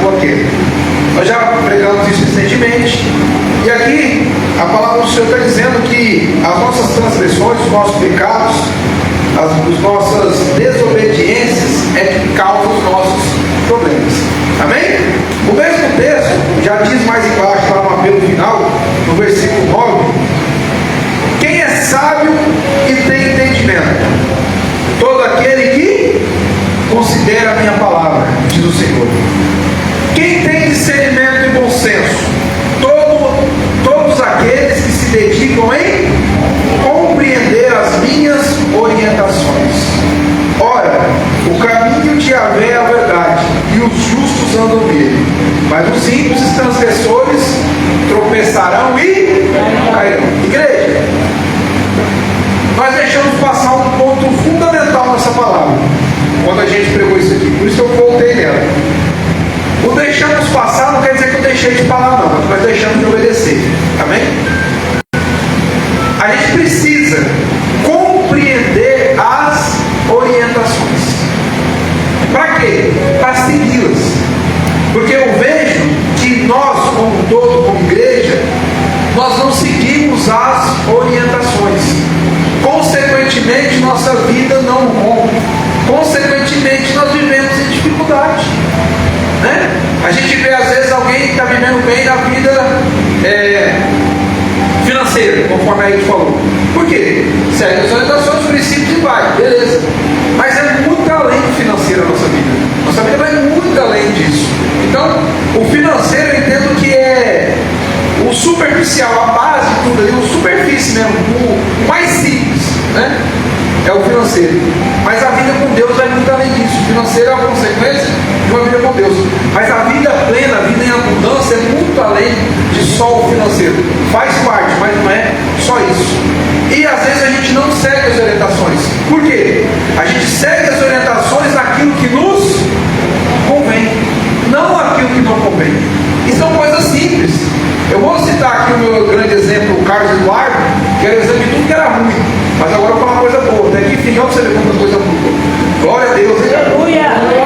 boa queda. Nós já pregamos isso recentemente. E aqui a palavra do Senhor está dizendo que as nossas transgressões, os nossos pecados, as nossas desobediências é que causam os nossos problemas. Amém? O mesmo texto já diz mais embaixo, lá no apelo final, no versículo 9: quem é sábio e tem entendimento? Todo aquele que considera a minha palavra, diz o Senhor. Quem tem discernimento e bom senso? Todos aqueles que se dedicam em compreender as minhas orientações. Ora, o caminho de Yahvé é a verdade, e os justos andam nele, mas os ímpios e transgressores tropeçarão e cairão. Igreja, nós deixamos passar um ponto fundamental nessa palavra quando a gente pregou isso aqui, por isso eu voltei nela. O deixamos passar não quer dizer que eu deixei de falar, não, mas deixamos de obedecer. Amém? A gente precisa compreender as orientações. Para quê? Para segui-las. Porque eu vejo que nós, como um todo, como igreja, nós não seguimos as orientações. Consequentemente, nossa vida não rompe. Consequentemente, nós vivemos em dificuldade. Né? A gente vê às vezes alguém que está vivendo bem na vida financeira, conforme a gente falou. Por quê? Segue as orientações, os princípios e vai, beleza. Mas é muito além do financeiro a nossa vida. Nossa vida vai muito além disso. Então, o financeiro eu entendo que é o superficial, a base de tudo ali, o superfície mesmo, o mais simples, né? É o financeiro. Mas a vida com Deus vai muito além disso. O financeiro é uma consequência de uma vida com Deus. Mas a vida plena, a vida em abundância é muito além de só o financeiro. Faz parte, mas não é só isso. E às vezes a gente não segue as orientações. Por quê? A gente segue as orientações naquilo que nos convém, não aquilo que não convém. E são coisas simples. Eu vou citar aqui o meu grande exemplo, o Carlos Eduardo, que era o exemplo de tudo que era ruim. Mas agora eu vou falar uma coisa boa. Até que enfim, onde você vê quanta coisa boa. Glória a Deus.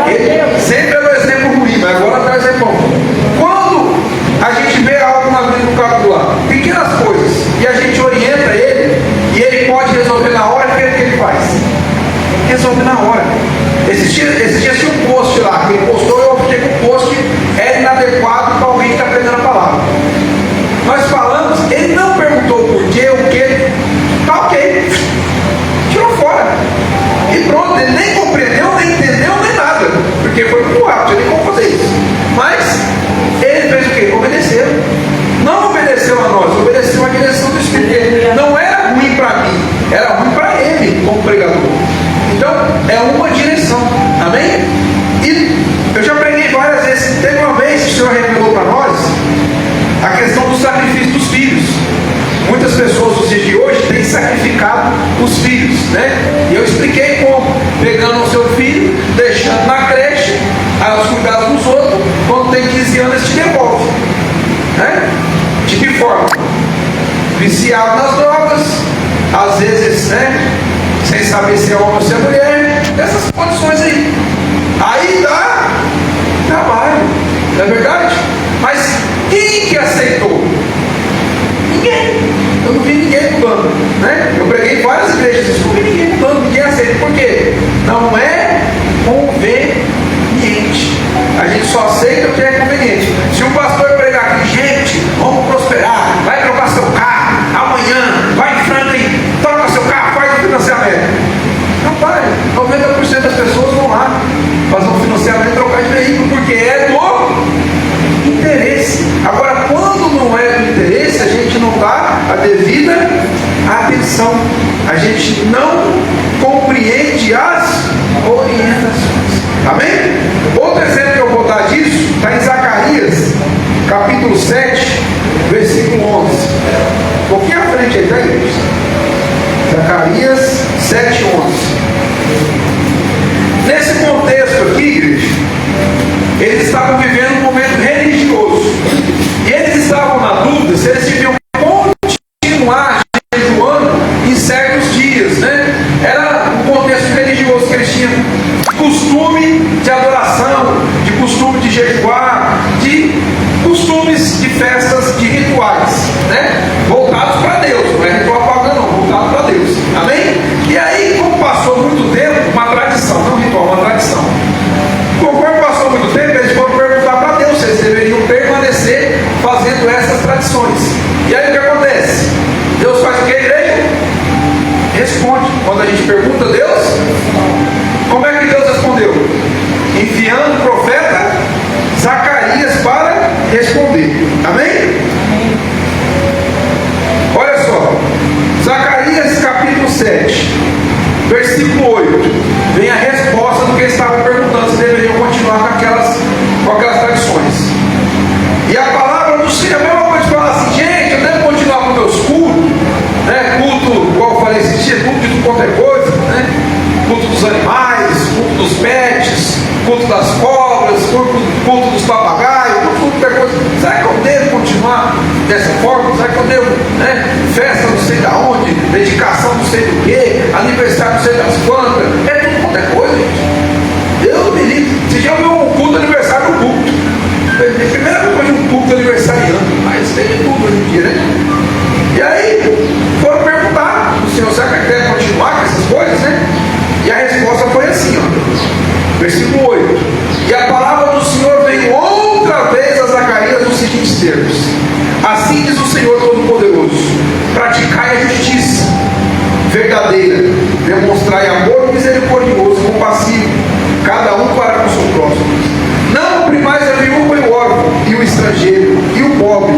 Ele sempre era o exemplo ruim, mas agora traz o exemplo bom. Quando a gente vê algo na vida do cara lá, pequenas coisas, e a gente orienta ele, e ele pode resolver na hora, o que ele faz? Resolve na hora. Esses dias tinha um post lá, que ele postou, eu fiquei com o post, é inadequado para alguém que está aprendendo a palavra. Nós falamos, ele não perguntou por quê, o quê, tá ok, tirou fora. E pronto, ele nem compreendeu, nem entendeu, nem nada, porque foi muito rápido, ele nem como fazer isso. Mas ele fez o quê? Obedeceu. Não obedeceu a nós, obedeceu a direção do Espírito. Não era ruim para mim, era ruim para ele como pregador. Então, é uma direção, amém? E eu já preguei várias vezes. Teve uma vez que o Senhor revelou para nós a questão do sacrifício dos filhos. Muitas pessoas nos dias de hoje têm sacrificado os filhos, né? E eu expliquei como: pegando o seu filho, deixando na creche, aos cuidados dos outros, quando tem 15 anos te devolve, né? De que forma? Viciado nas drogas, às vezes, né? Sem saber se é homem ou se é mulher, essas condições aí. Aí dá trabalho, não é verdade? Mas quem que aceitou? Ninguém. Eu não vi ninguém mudando, né? Eu preguei em várias igrejas, eu não vi ninguém mudando, ninguém aceita. Por quê? Não é conveniente. A gente só aceita o que é conveniente. Se o pastor pregar aqui, gente, vamos prosperar, vai trocar seu carro, amanhã, vai em Franklin, troca seu carro, faz um financiamento. Rapaz, 90% das pessoas vão lá fazer um financiamento e trocar de veículo, porque é do interesse. Agora, quando não é do interesse, a gente não dá a devida atenção. A gente não compreende as orientações. Amém? Outro exemplo que eu vou dar disso está em Zacarias, capítulo 7, versículo 11. Um pouquinho à frente aí, tá, igreja? Zacarias 7, 11. Nesse contexto aqui, igreja, eles estavam vivendo um momento religioso. E eles estavam na dúvida se eles deviam continuar jejuando em certos dias, né? Era um contexto religioso que eles tinham costume de adoração, de costume de jejuar, responde. Quando a gente pergunta a Deus, como é que Deus respondeu? Enviando o profeta Zacarias para responder. Amém? Olha só, Zacarias capítulo 7, versículo 8, vem a resposta do que eles estavam perguntando, se deveriam continuar com aquelas tradições. E a palavra do Senhor, a mesma coisa, fala assim: gente, eu devo continuar com meus cultos, né? Culto, igual eu falei esses dias, culto de tudo quanto é coisa, né? Culto dos animais, culto dos pets, culto das cobras, culto dos papagaios, culto de coisa. Será que eu devo continuar dessa forma? Será que eu devo, né? Festa não sei da onde, dedicação não sei do que, aniversário não sei das quantas, é tudo quanto é coisa, gente. Deus me livre. Você já viu um culto aniversário no culto? A primeira coisa de um culto aniversariando, mas tem de tudo hoje em dia, né? E aí foram perguntar o Senhor: será que deve continuar com essas coisas, né? E a resposta foi assim, ó, versículo 8: e a palavra do Senhor veio outra vez a Zacarias nos seguintes termos: assim diz o Senhor Todo-Poderoso, praticai a justiça verdadeira, demonstrai amor misericordioso e compassivo, cada um para com o seu próximo. Não oprimais a viúva e o órfão, e o estrangeiro, e o pobre.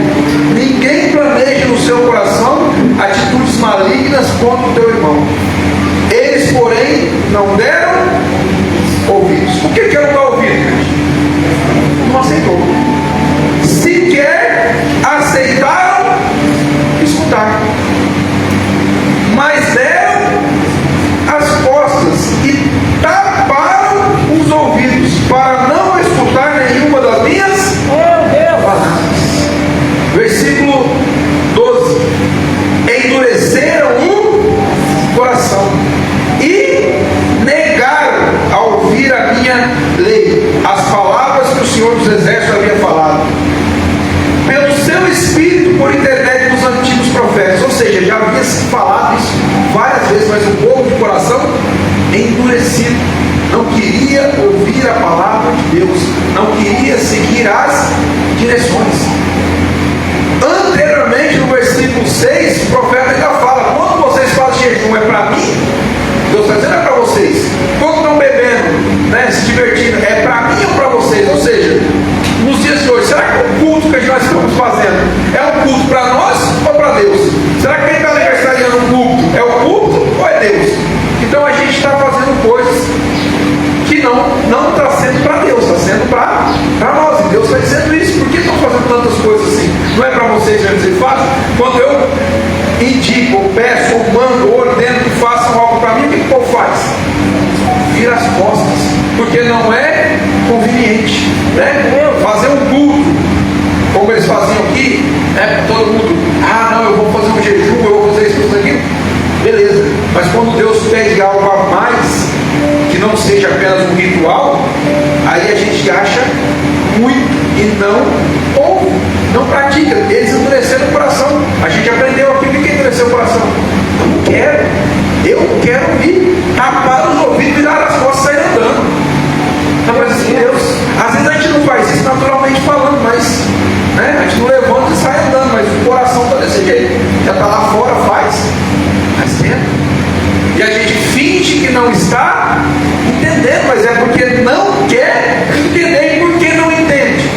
Ninguém planeje no seu coração atitudes malignas contra o teu irmão. Eles, porém, não deram ouvidos. Por que eu não dou ouvido? Não aceitou. Sequer aceitaram escutar, mas deram as costas e taparam os ouvidos para não escutar nenhuma das minhas palavras. Versículo 12: endureceram o coração e negaram a ouvir a minha lei, as palavras que o Senhor dos Exércitos havia falado pelo seu Espírito por intermédio dos antigos profetas. Ou seja, já havia falado isso várias vezes, mas o povo de coração endurecido não queria ouvir a palavra de Deus, não queria seguir as direções. Anteriormente, no versículo 6, o profeta ainda fala: quando vocês fazem jejum, é para mim? Deus está dizendo: é para vocês. Quando estão bebendo, né, se divertindo, é para mim ou para vocês? Ou seja, nos dias de hoje, será que o culto que nós estamos fazendo é um culto para nós ou para Deus? Será que quem está aniversariando o culto é o culto ou é Deus? Então a gente está fazendo coisas que não está sendo para Deus, está sendo para nós. E Deus está dizendo isso. Por que estão fazendo tantas coisas assim? Não é para vocês mesmo que fazem? Quando eu indico, ou peço, ou mando, ou ordeno que façam algo para mim, o que o povo faz? Vira as costas, porque não é conveniente, né? Fazer um culto como eles faziam aqui, né? Todo mundo: ah, não, eu vou fazer um jejum, eu vou fazer isso, fazer aquilo. Beleza, mas quando Deus pede algo a mais, que não seja apenas um ritual, aí a gente acha muito e não ouve, não pratica. Eles endureceram o coração. A gente aprendeu aqui: o que endureceu o coração? Eu quero ouvir, tapar os ouvidos, virar as costas e sair andando. Então, mas assim, Deus, às vezes a gente não faz isso naturalmente falando, mas, né, a gente não levanta e sai andando, mas o coração está desse jeito, já está lá fora, faz tempo. E a gente finge que não está entendendo, mas é porque não quer entender. E por que não entende?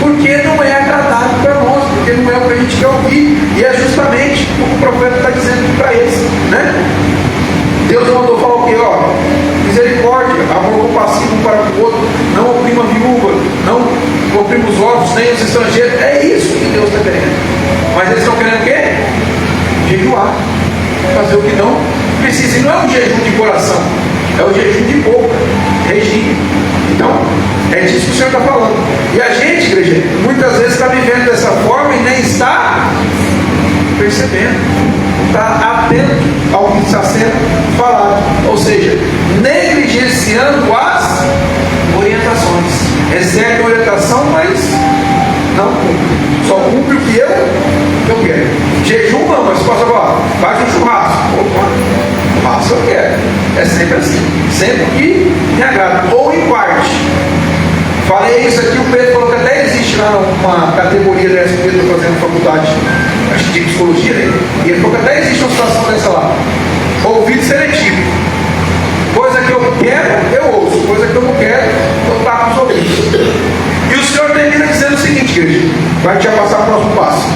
Porque não é agradável para nós, porque não é o que a gente quer ouvir. E é justamente o que o profeta está dizendo para eles, né? Deus mandou falar o quê? Ó, misericórdia, amor compassivo um para com o outro, não oprima a viúva, não oprima os órfãos, nem os estrangeiros. É isso que Deus está querendo. Mas eles estão querendo o quê? Jejuar, fazer o que não precisa. E não é um jejum de coração, é o jejum de boca, regime. Então, é disso que o Senhor está falando. E a gente, igreja, muitas vezes está vivendo dessa forma e nem está percebendo, está atento ao que está sendo falado. Ou seja, negligenciando as orientações. Recebe a orientação, mas não cumpre. Só cumpre o que eu quero. Jejum não, mas posso falar: faz um churrasco. Opa, churrasco eu quero. É sempre assim, sempre que me agrada, ou em parte. Falei isso aqui, o Pedro falou que até existe lá uma categoria dessa que eu estou fazendo faculdade, acho que de psicologia, né? E ele falou que até existe uma situação dessa lá. ouvido seletivo. Coisa que eu quero, eu ouço. Coisa que eu não quero, eu tapo os ouvidos. E o Senhor termina dizendo o seguinte, igreja. Vai te passar o próximo passo.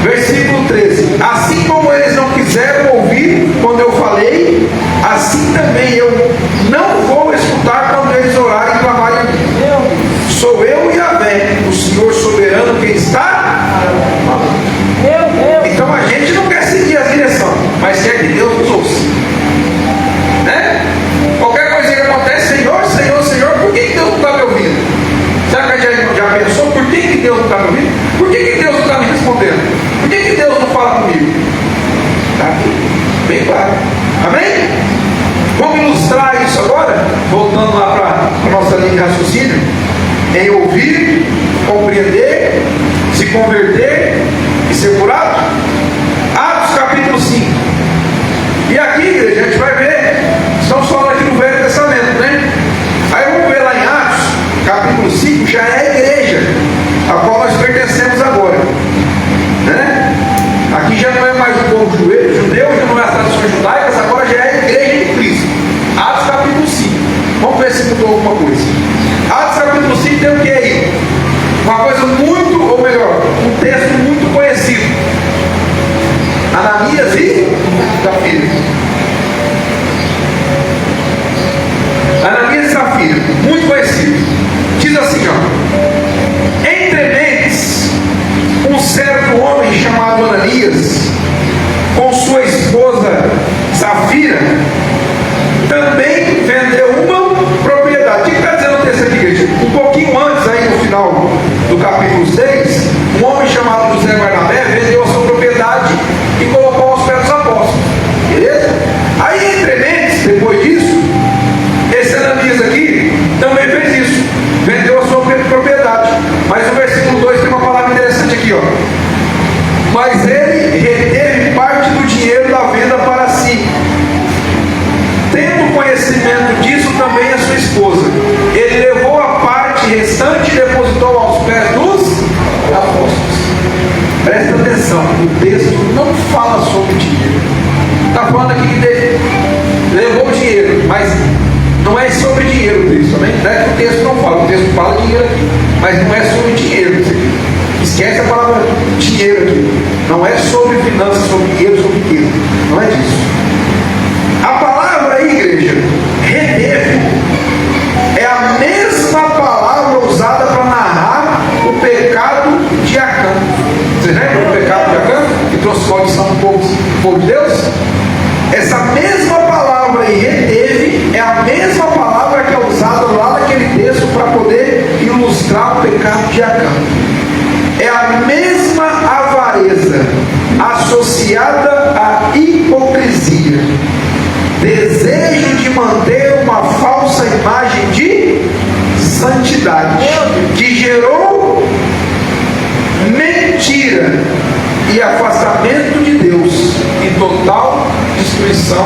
Versículo 13. Assim como eles não quiseram ouvir quando eu falei, assim também eu não vou escutar quando eles orarem e clamarem a mim. Sou eu e Yahvé, o Senhor soberano que está. Então a gente não quer seguir a direção, mas quer que Deus nos ouça. Né? Qualquer coisa que acontece, Senhor, Senhor, Senhor, por que Deus não está me ouvindo? Será que a gente já pensou por que Deus não está me ouvindo? Por que Deus não está me respondendo? Por que Deus não fala comigo? Está aqui, bem claro. Amém? Vamos ilustrar isso agora, voltando lá para a nossa linha de raciocínio, em ouvir, compreender, se converter e ser curado. Atos capítulo 5. E aqui, igreja, a gente vai ver, estamos falando aqui do Velho Testamento, né? Aí vamos ver lá em Atos, capítulo 5, já é a igreja a qual nós pertencemos agora, né? Aqui já não é mais o povo judeu, já não é as tradições judaicas, agora já é a igreja de Cristo. Atos capítulo 5. Vamos ver se mudou alguma coisa. Atos capítulo 5 tem o que aí? Uma coisa muito, ou melhor, um texto muito conhecido. Ananias e Safira. Ananias e Safira, muito conhecido. Diz assim, ó. Entre mentes, um certo homem chamado Ananias, com sua esposa Safira, também vendeu uma propriedade. O que está dizendo o texto aqui, igreja? Um pouquinho antes, aí no final do capítulo 6, um homem chamado José Barnabé vendeu a sua propriedade e colocou aos pés dos apóstolos. Beleza? Aí, entre mentes, depois disso, esse Ananias aqui também fez isso. Vendeu a sua propriedade. Mas o versículo 2 tem uma palavra interessante aqui, ó. Mas ele reteve parte do dinheiro da venda para si. Tendo conhecimento disso também a sua esposa. Ele levou a parte restante e depositou aos pés dos apóstolos. Presta atenção, o texto não fala sobre dinheiro. Está falando aqui que ele levou o dinheiro, mas não é sobre dinheiro o texto também. Não é que o texto não fala, o texto fala dinheiro aqui, mas não é sobre dinheiro. Esquece a palavra dinheiro aqui. Não é sobre finanças, sobre dinheiro, sobre dinheiro. Não é disso. A palavra aí, igreja, reteve, é a mesma palavra usada para narrar o pecado de Acã. Vocês lembram do pecado de Acã? Que trouxe maldição do povo de Deus? Essa mesma palavra aí, reteve, é a mesma palavra que é usada lá naquele texto para poder ilustrar o pecado de Acã. É a mesma avareza associada à hipocrisia, desejo de manter uma falsa imagem de santidade, que gerou mentira e afastamento de Deus e total destruição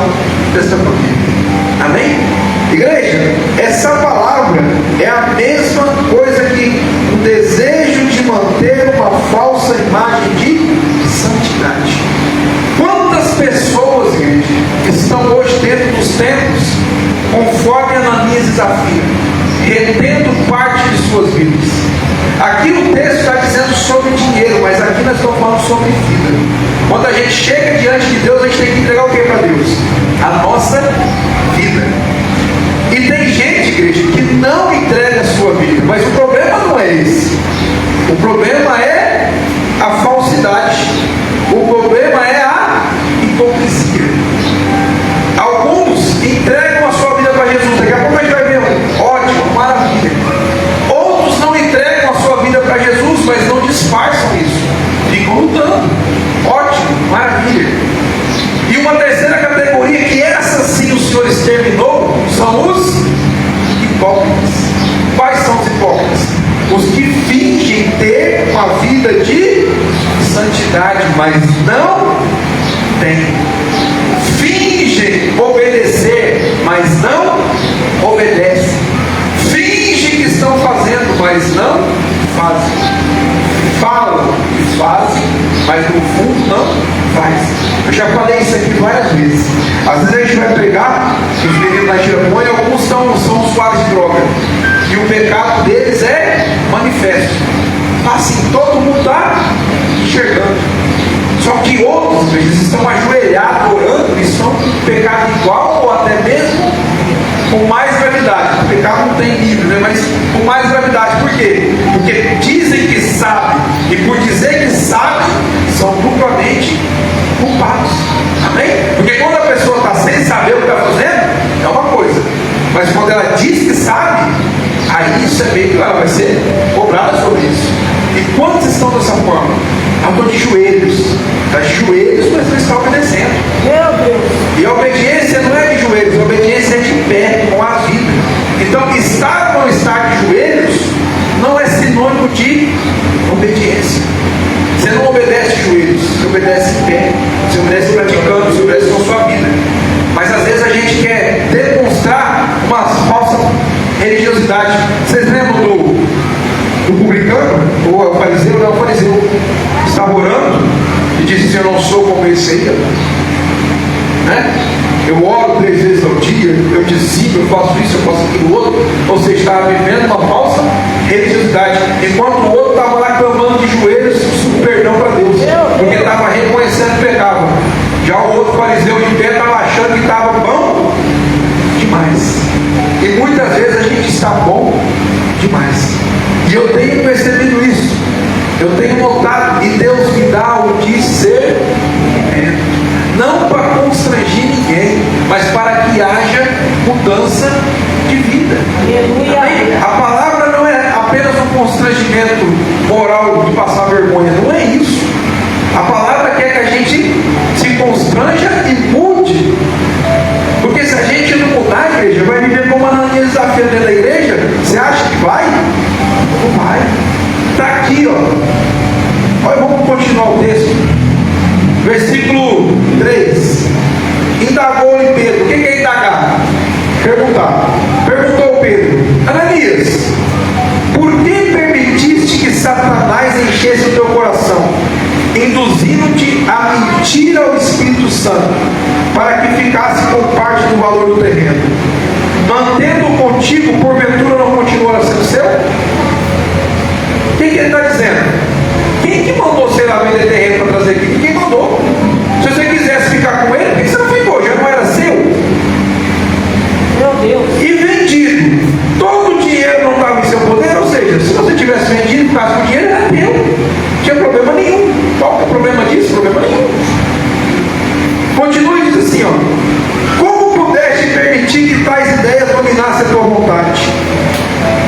dessa família. Amém? Igreja, essa palavra é a mesma coisa que o desejo de manter uma falsa imagem de santidade. Quantas pessoas, igreja, estão hoje dentro dos templos, conforme Ananias e Safira, retendo parte de suas vidas? Aqui o texto está dizendo sobre dinheiro, mas aqui nós estamos falando sobre vida. Quando a gente chega diante de Deus, a gente tem que entregar o que para Deus? A nossa vida. E tem gente, igreja, que não entrega a sua vida, mas o problema não é esse. O problema é a falsidade. O problema é a hipocrisia. Alguns entregam a sua vida para Jesus. Daqui a pouco a gente vai ver um ótimo, maravilha. Outros não entregam a sua vida para Jesus, mas não disfarçam isso. Ficam lutando. Ótimo, maravilha. E uma terceira categoria, que essa sim o Senhor exterminou, são os hipócritas. Quais são os hipócritas? Os que fingem ter uma vida de santidade, mas não têm. Fingem obedecer, mas não obedecem. Fingem que estão fazendo, mas não fazem. Falam que fazem, mas no fundo não fazem. Eu já falei isso aqui várias vezes. Às vezes a gente vai pregar, os meninos na Giramon, e alguns são usuários de droga. E o pecado deles é manifesto. Assim, todo mundo está enxergando. Só que outros, eles estão ajoelhados, orando, e estão com pecado igual ou até mesmo com mais gravidade. O pecado não tem livro, né? Mas com mais gravidade. Por quê? Porque dizem que sabem, e por dizer que sabem, são duplamente culpados. Amém? Porque quando a pessoa está sem saber o que está fazendo, é uma coisa. Mas quando ela diz que sabe, aí isso é meio que ela vai ser cobrada sobre isso. E quantos estão dessa forma? Eu estou de joelhos. Está de joelhos, mas não está obedecendo. Meu Deus. E a obediência não é de joelhos, a obediência é de pé, com a vida. Então, estar ou não estar de joelhos não é sinônimo de obediência. Você não obedece de joelhos, você obedece em pé, você obedece praticando, você obedece com a sua vida. Mas às vezes a gente quer demonstrar uma falsa religiosidade. Vocês lembram do publicano? Ou é o fariseu? Não, o fariseu estava orando e disse assim: eu não sou como esse aí, né? Eu oro 3 vezes ao dia, eu dizigo, eu faço isso, eu faço aquilo outro. Ou seja, estava vivendo uma falsa religiosidade, enquanto o outro estava lá clamando de joelhos perdão para Deus, porque estava reconhecendo o pecado. Já o outro fariseu de pé estava achando que estava bom demais. E muitas vezes a gente está bom demais. E eu tenho percebido isso. Eu tenho notado, e Deus me dá o discernimento, não para constranger ninguém, mas para que haja mudança de vida. Amém? A palavra não é apenas um constrangimento moral de passar vergonha, não é isso. A palavra quer que a gente se constranja e mude. Porque se a gente não mudar a igreja, vai viver como Ananias desafia dentro da igreja, você acha que vai? Não vai. Está aqui, ó. Olha, vamos continuar o texto. Versículo 3. Indagou-lhe Pedro. O que é indagar? Perguntar. Perguntou Pedro: Ananias, por que permitiste que Satanás enchesse o teu coração, induzindo-te a mentir ao Espírito Santo, para que ficasse com parte do valor do terreno? Mantendo contigo, porventura não continuará sendo seu? O que ele está dizendo? Quem que mandou você lá vender terreno para trazer aqui? Quem mandou? Se você quisesse ficar com ele, por que você não ficou? Já não era seu? Meu Deus. E vendido, todo o dinheiro não estava em seu poder, ou seja, se você tivesse vendido e ficasse com o dinheiro, era teu. Não tinha problema nenhum. Qual que é o problema disso? Problema nenhum. Continua e diz assim, ó: como pudeste permitir que tais ideias dominassem a tua vontade?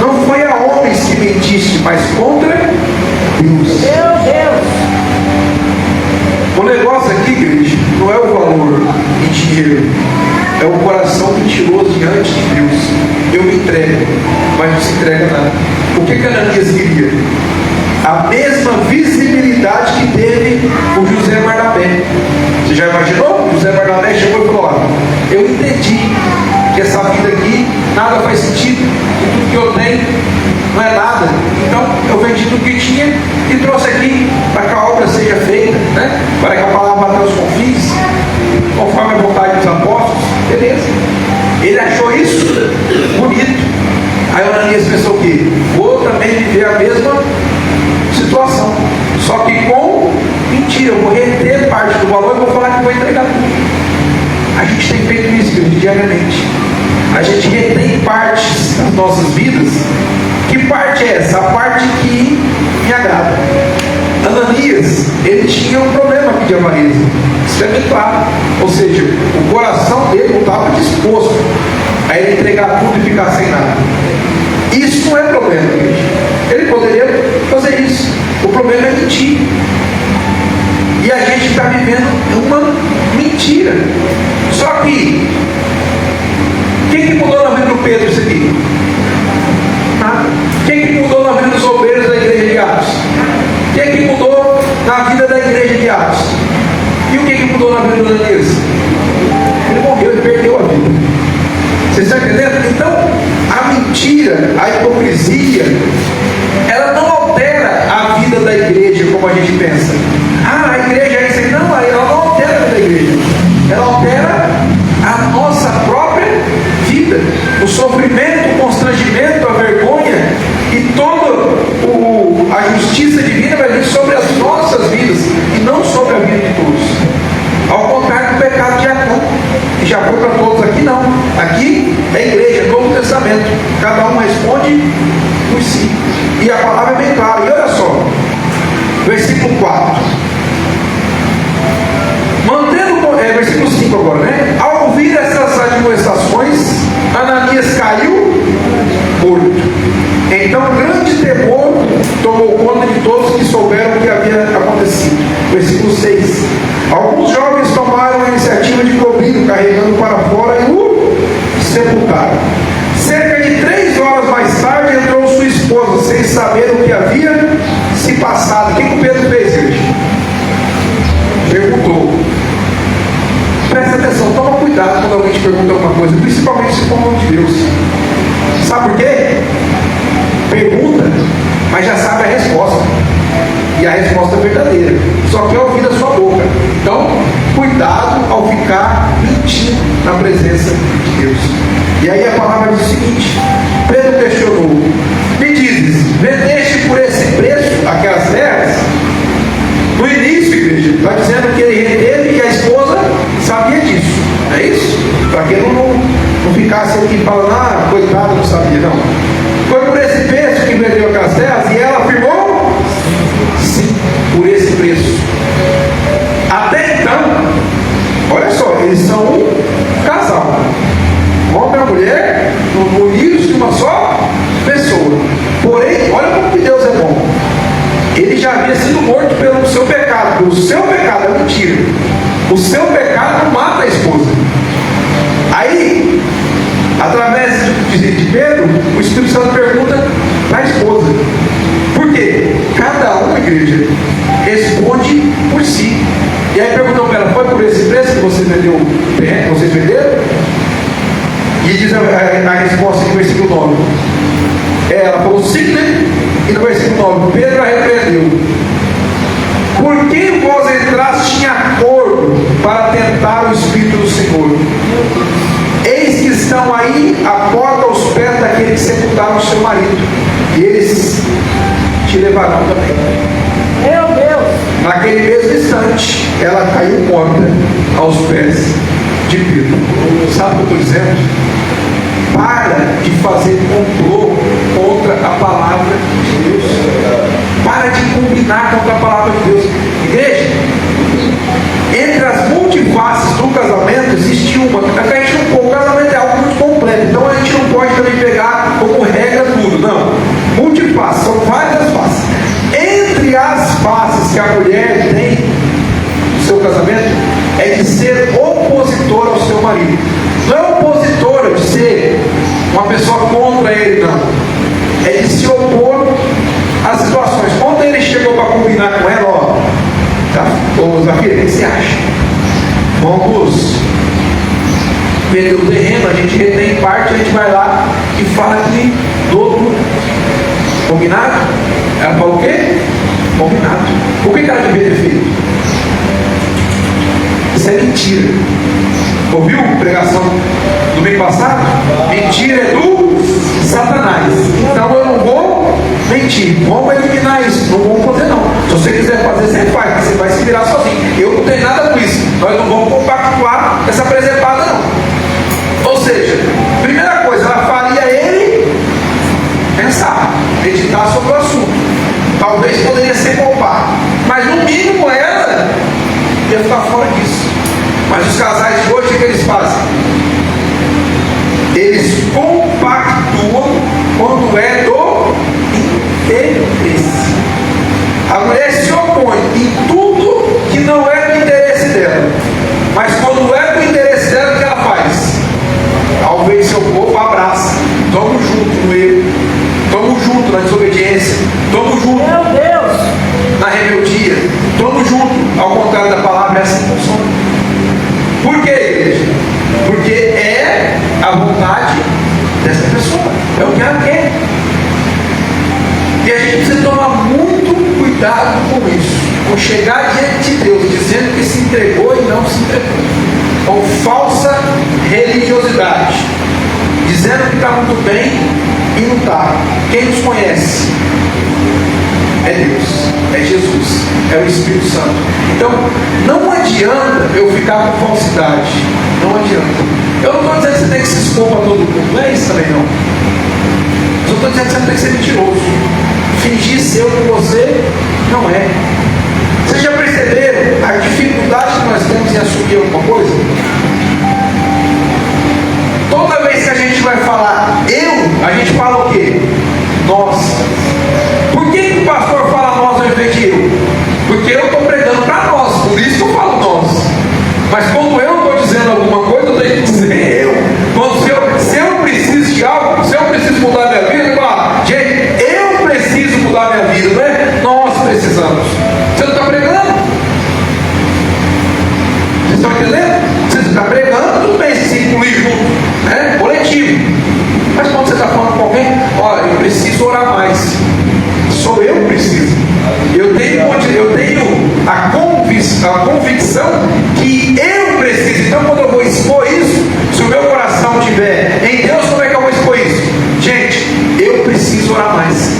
Não foi a homens que mentiste, mas contra Deus. Meu Deus. O negócio aqui, igreja, não é o valor em dinheiro, é o coração mentiroso diante de Deus. Eu me entrego, mas não se entrega nada. O que Ananias queria? A mesma visibilidade que teve o José Barnabé. Você já imaginou? O José Barnabé chegou e falou: ó, eu entendi que essa vida aqui nada faz sentido, que tudo que eu tenho não é nada. Então eu vendi tudo que tinha e trouxe aqui para que a obra seja feita, né? Para que a palavra bata os confins, conforme a vontade dos apóstolos. Beleza. Ele achou isso bonito. Aí o Ananias pensou o quê? Vou também viver a mesma situação, só que com mentira. Eu vou reter parte do valor e vou falar que vou entregar tudo. A gente tem feito isso diariamente. A gente retém partes das nossas vidas. Que parte é essa? A parte que me agrada. Ananias, ele tinha um problema aqui de avareza. Isso é bem claro. Ou seja, o coração dele não estava disposto a ele entregar tudo e ficar sem nada. Isso não é problema, gente. Ele poderia fazer isso. O problema é mentir. E a gente está vivendo uma mentira. Só que o que mudou na vida do Pedro isso aqui? Nada. O que mudou na vida dos obreiros da igreja de Atos? O que mudou na vida da igreja de Atos? E o que mudou na vida do Ananias? Ele morreu, ele perdeu a vida. Vocês estão entendendo? Então, a mentira, a hipocrisia, ela não altera a vida da igreja como a gente pensa. Ah, a igreja é isso aí. Não, ela não altera a vida da igreja. Ela altera já foi para todos. Aqui não. Aqui é igreja, Novo Testamento. Cada um responde por si. E a palavra é bem clara. E olha só, versículo 4. Versículo 5 agora, né? Ao ouvir essas admoestações, Ananias caiu morto. Então grande temor tomou conta de todos que souberam o que havia acontecido. Versículo 6. Alguns jovens tomaram a iniciativa de cobri-lo, carregando para fora e o sepultaram. Cerca de 3 horas mais tarde entrou sua esposa, sem saber o que havia se passado. O que o Pedro fez, gente? Perguntou. Presta atenção, toma cuidado quando alguém te pergunta alguma coisa, principalmente se for o nome de Deus. Sabe por quê? Pergunta, mas já sabe a resposta. E a resposta é verdadeira. Só quer ouvir da sua boca. Então, cuidado ao ficar mentindo na presença de Deus. E aí a palavra diz o seguinte: Pedro questionou: me dizes, vendeste por esse preço aquelas terras? No início, igreja, está dizendo que ele reteve e a esposa sabia disso. É isso? Para que não ficasse aqui falando, coitado, não sabia, não. Foi por esse preço que vendeu aquelas terras, e ela afirmou: sim, por esse preço. Até então, olha só, eles são um casal. Homem e mulher, unidos de uma só pessoa. Porém, olha como que Deus é bom. Ele já havia sido morto pelo seu pecado. O seu pecado é mentira. O seu pecado não mata a esposa. Aí, através de Pedro, o Espírito Santo pergunta para a esposa. Por quê? Cada uma, igreja, responde por si. E aí perguntou para ela: foi por esse preço que você vendeu? Vocês venderam? E diz a resposta no versículo 9. Ela falou sim, né? E no versículo 9, Pedro a repreendeu: por que vós entraste em acordo para tentar o Espírito do Senhor? Eis que estão aí a porta aos pés daquele que sepultaram o seu marido, e eles te levarão também. Meu Deus! Naquele mesmo instante, ela caiu morta aos pés de Pedro. Sabe o que eu estou dizendo? Para de fazer complô contra a palavra de Deus. Para de combinar contra a palavra de Deus. Igreja, entre as multifaces do casamento existe uma. O casamento é algo muito completo. Então a gente não pode também pegar como regra tudo. Não. Multifaces, são várias faces. Entre as faces que a mulher tem no seu casamento é de ser opositora ao seu marido. Não é opositora de ser uma pessoa contra ele, não. É de se opor às situações. Quando ele chegou para combinar com ela, ô Zafira, o que você acha? Vamos vender o terreno, a gente retém parte, a gente vai lá e fala que dobro. Combinado? Ela falou o quê? Combinado. O que ela devia ter feito? Isso é mentira. Ouviu a pregação do mês passado? Mentira é do Satanás. Então eu não vou mentir. Vamos eliminar isso. Não vamos fazer não. Se você quiser fazer, você faz. Você vai se virar sozinho. Eu não tenho nada com isso. Nós não vamos compactuar essa presepada não. Ou seja, primeira coisa, ela faria ele pensar, meditar sobre o assunto. Talvez poderia ser poupar. Mas no mínimo ela ia ficar fora disso. Mas os casais de hoje, o que eles fazem? Eles compactuam quando é do interesse. A mulher se opõe em tudo que não é do interesse dela. Mas quando é do interesse dela, o que ela faz? Talvez seu povo abraça. Tamo junto no erro. Tamo junto na desobediência. Tamo junto. Meu Deus! Na rebeldia. Tamo junto. Ao contrário da palavra, é assim que funciona. Por quê, igreja? Porque é a vontade dessa pessoa. É o que ela quer. E a gente precisa tomar muito cuidado com isso. Com chegar diante de Deus dizendo que se entregou e não se entregou. Com falsa religiosidade. Dizendo que está muito bem e não está. Quem nos conhece é Deus, é Jesus. é o Espírito Santo. Então, não adianta eu ficar com falsidade. Não adianta. Eu não estou dizendo que você tem que se expor para todo mundo. Não é isso também, não. Eu estou dizendo que você não tem que ser mentiroso. Fingir ser o que você não é. Vocês já perceberam a dificuldade que nós temos em assumir alguma coisa? Toda vez que a gente vai falar a gente fala o quê? Nós. Por que o pastor fala nós ao invés de eu? Porque eu estou pregando para nós, por isso que eu falo nós. Mas quando eu estou dizendo alguma coisa, eu tenho que dizer eu. Se eu preciso de algo, se eu preciso mudar minha vida, eu falo, gente, eu preciso mudar minha vida, não é? Nós precisamos. Você não está pregando? Vocês estão entendendo? Você está pregando, tudo bem se incluir junto, né? Coletivo. Mas quando você está falando com alguém, olha, eu preciso orar mais. Sou eu que preciso. Eu tenho a convicção que eu preciso. Então, quando eu vou expor isso, se o meu coração estiver em Deus, como é que eu vou expor isso? Gente, eu preciso orar mais.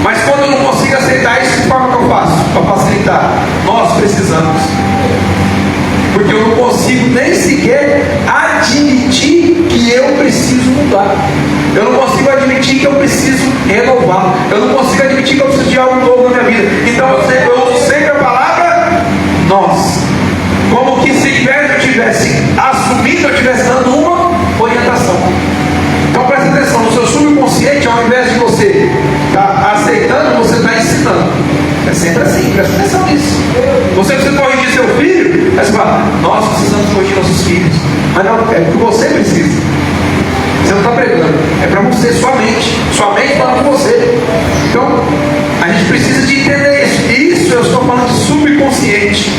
Mas quando eu não consigo aceitar isso, que forma que eu faço? Para facilitar. Nós precisamos. Porque eu não consigo nem sequer admitir que eu preciso mudar. Eu não consigo admitir que eu preciso renovar. Eu não consigo admitir que eu preciso de algo novo na minha vida. Então eu uso sempre a palavra nós. Como que se eu tivesse assumido, eu estivesse dando uma orientação. Então presta atenção, no seu subconsciente, ao invés de você estar aceitando, você está ensinando. É sempre assim, presta atenção nisso. Você precisa corrigir seu filho, aí você fala, nós precisamos corrigir nossos filhos. Mas não, é o que você precisa. Você não está pregando, é para você, sua mente fala com você. Então, a gente precisa de entender isso. Isso eu estou falando de subconsciente.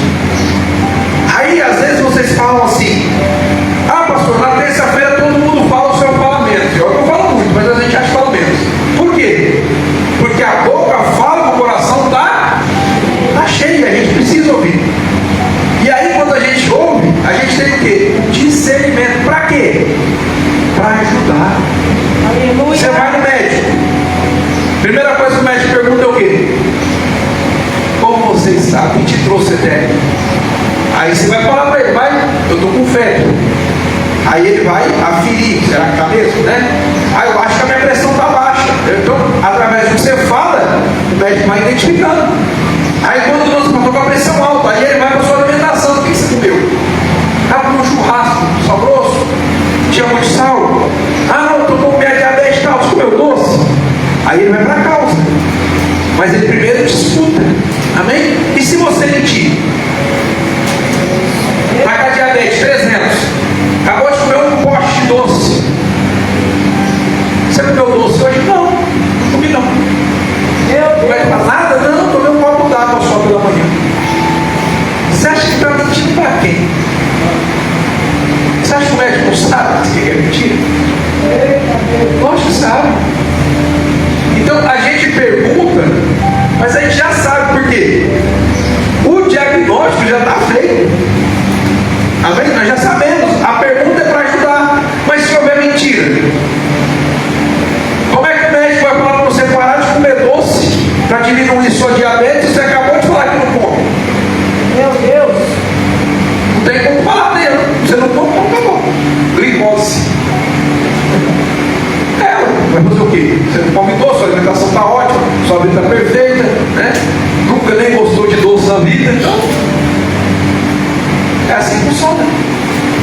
Aí, às vezes, vocês falam assim, pastor, na terça-feira todo mundo fala o seu falamento. Eu não falo muito, mas a gente acha que fala menos. Por quê? Porque a boca fala, o coração está cheio, a gente precisa ouvir. E aí, quando a gente ouve, a gente tem o quê? Discernimento. Para quê? Para ajudar. Aleluia. Você vai no médico. Primeira coisa que o médico pergunta é o quê? Como você está? Quem te trouxe até? Aí você vai falar para ele, eu estou com febre. Aí ele vai aferir, será que está mesmo, né? Aí eu acho que a minha pressão está baixa. Então, através do que você fala, o médico vai identificando. Aí quando nós estamos com a pressão alta, aí ele vai para a sua alimentação. O que você comeu? Comeu um churrasco, sal grosso? Tinha muito sal? Não, estou com minha diabetes e tal, você comeu doce? Aí ele vai para a causa. Mas ele primeiro te escuta. Amém? E se você mentir? Está com a diabetes 300. Acabou de comer um pote de doce. Você comeu doce hoje? Não comi não. Não vai falar nada? Não, tomei um copo d'água só pela manhã. Você acha que está mentindo para quem? Você acha que o médico não sabe o que é mentira? Lógico que sabe. Então a gente pergunta, mas a gente já sabe por quê. O diagnóstico já está feito. Amém? Nós já sabemos. A pergunta é para ajudar. Mas se houver mentira, como é que o médico vai falar para você parar de comer doce para diminuir sua diabetes? Você acabou de falar que não come. Meu Deus. Não tem como falar dele. Você não come, não acabou. Glicose. Vai fazer o quê? Você não come doce, sua alimentação está ótima, sua vida está perfeita, né? Nunca nem gostou de doce na vida, então é assim que funciona.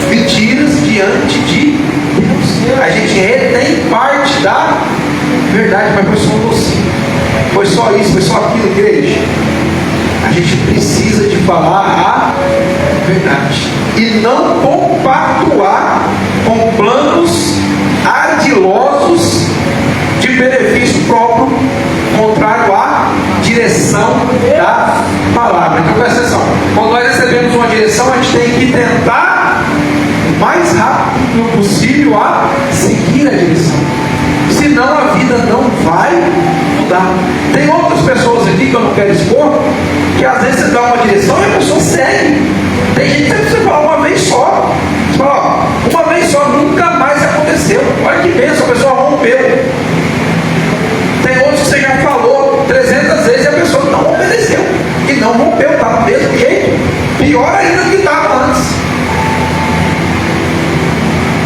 Mentiras diante de Deus. A gente retém parte da verdade, mas foi só um docinho. Foi só isso, foi só aquilo, igreja. A gente precisa de falar a verdade e não compactuar com planos ardilosos de benefício próprio, contrário à direção da palavra. Então presta atenção, quando nós recebemos uma direção, a gente tem que tentar o mais rápido possível a seguir a direção, senão a vida não vai mudar. Tem outras pessoas aqui que eu não quero expor, que às vezes você dá uma direção e a pessoa segue. Tem gente que você fala uma vez só, você fala, uma vez só, nunca mais aconteceu. Olha que bênção, a pessoa rompeu. Tem outros que você já falou 300 vezes e a pessoa não obedeceu. E não rompeu, está do mesmo jeito, pior ainda do que estava antes.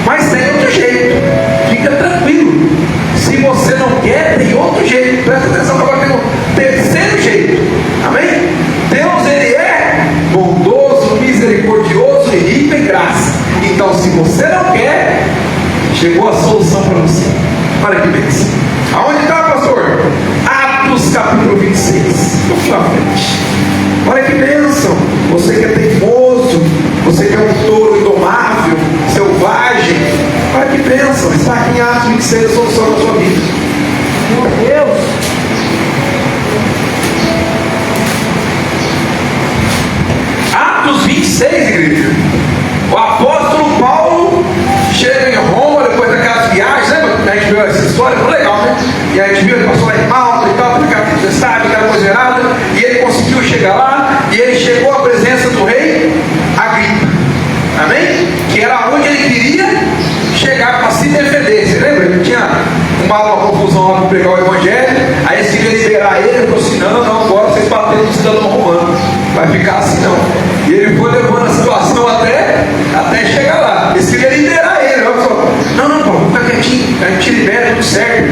Mas tem outro jeito, fica tranquilo. Se você não quer, tem outro jeito. Presta atenção que agora tem um terceiro jeito. Amém? Deus, Ele é bondoso, misericordioso e rico em graça. Então, se você não quer, chegou a solução para você. Olha que bênção. Aonde está, pastor? Atos capítulo 26. Vamos lá frente. Olha que bênção. Você que é teimoso, você que é um touro indomável, selvagem. Olha que bênção. Está aqui em Atos 26 a solução da sua vida. Meu Deus. Atos 26, igreja. O apóstolo Paulo chega em Roma depois daquelas viagens. Lembra? A gente viu essa história, foi legal, né? E a gente viu, ele passou lá em Malta e tal, ficar tempestade, aquela coisa errada. E ele conseguiu chegar lá. E ele chegou à presença do rei Agripa. Amém? Que era onde ele queria chegar para se defender. Você lembra? Ele tinha uma confusão lá para pregar o evangelho. Aí eles queriam liberar ele. Ele falou assim: não, agora vocês bateram no cidadão romano. Vai ficar assim não. E ele foi levando a situação até chegar lá. Eles queriam liberar ele. Ele falou: não, Paulo, fica quietinho. A gente libera, tudo certo.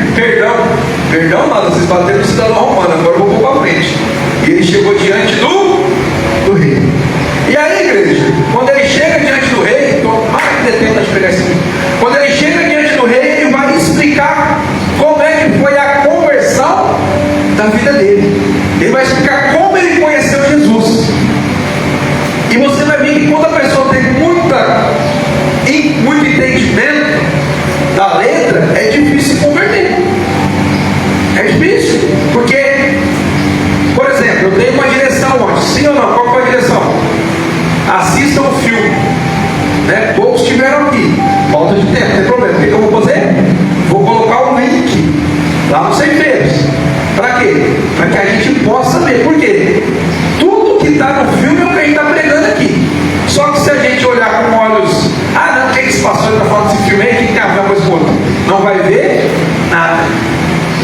Perdão nada, vocês bateram no cidadão romano. Agora eu vou para frente. E ele chegou diante do rei. E aí, igreja, quando ele chega diante do rei, mais de tempo de pregar isso aqui. Quando ele chega diante do rei, ele vai explicar como é que foi a conversão da vida dele. Ele vai explicar como ele conheceu Jesus. E você vai ver que quando a pessoa tem muito entendimento da letra, é difícil se converter. É difícil, porque, por exemplo, eu tenho uma direção hoje, sim ou não? Qual foi a direção? Assistam o filme, né? Poucos estiveram aqui, falta de tempo, não tem problema. O que eu vou fazer? Vou colocar um link lá no Sem Feios. Para quê? Para que a gente possa ver. Por quê? Tudo que está no filme é o que a gente está pregando aqui. Só que se a gente olhar com olhos, não, o que esse pastor está falando desse filme aí, o que tem a ver com esse outro? Não vai ver nada.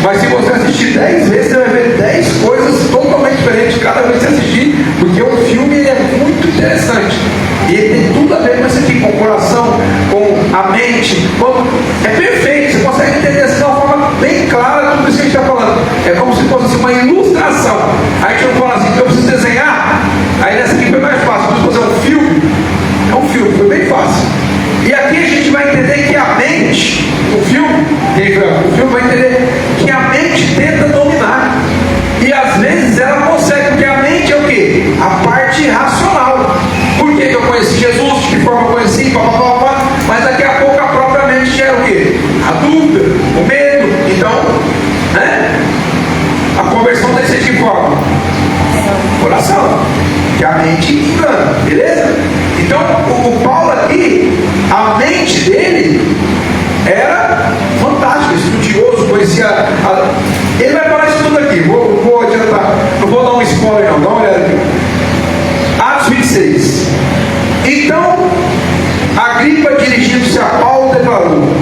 Mas se você assistir 10 vezes, você vai ver 10 coisas totalmente diferentes cada vez que você assistir, porque o filme ele é muito interessante. E ele tem tudo a ver com isso aqui, com o coração, com a mente. É perfeito, você consegue entender assim de uma forma bem clara tudo isso que a gente está falando. É como se fosse uma ilustração. Aí a gente não fala assim, eu preciso desenhar. Aí nessa aqui foi mais fácil. Eu preciso fazer um filme. É um filme, foi bem fácil. E aqui a gente vai entender que a mente, o filme vai entender que a mente tenta dominar. E às vezes ela consegue, porque a mente é o quê? A parte racional. Por que eu conheci Jesus? De que forma eu conheci? Mas daqui a pouco a própria mente já é o quê? A dúvida, o medo. Então, né? A conversão tem que ser de que forma? Coração. Que a mente engana, beleza? Então, o Paulo aqui, a mente dele era fantástica, estudioso, conhecia. Ele vai falar isso tudo aqui, vou adiantar, não vou dar um spoiler, não, dá uma olhada aqui. Atos 26. Então, Agripa, dirigindo-se a Paulo, declarou: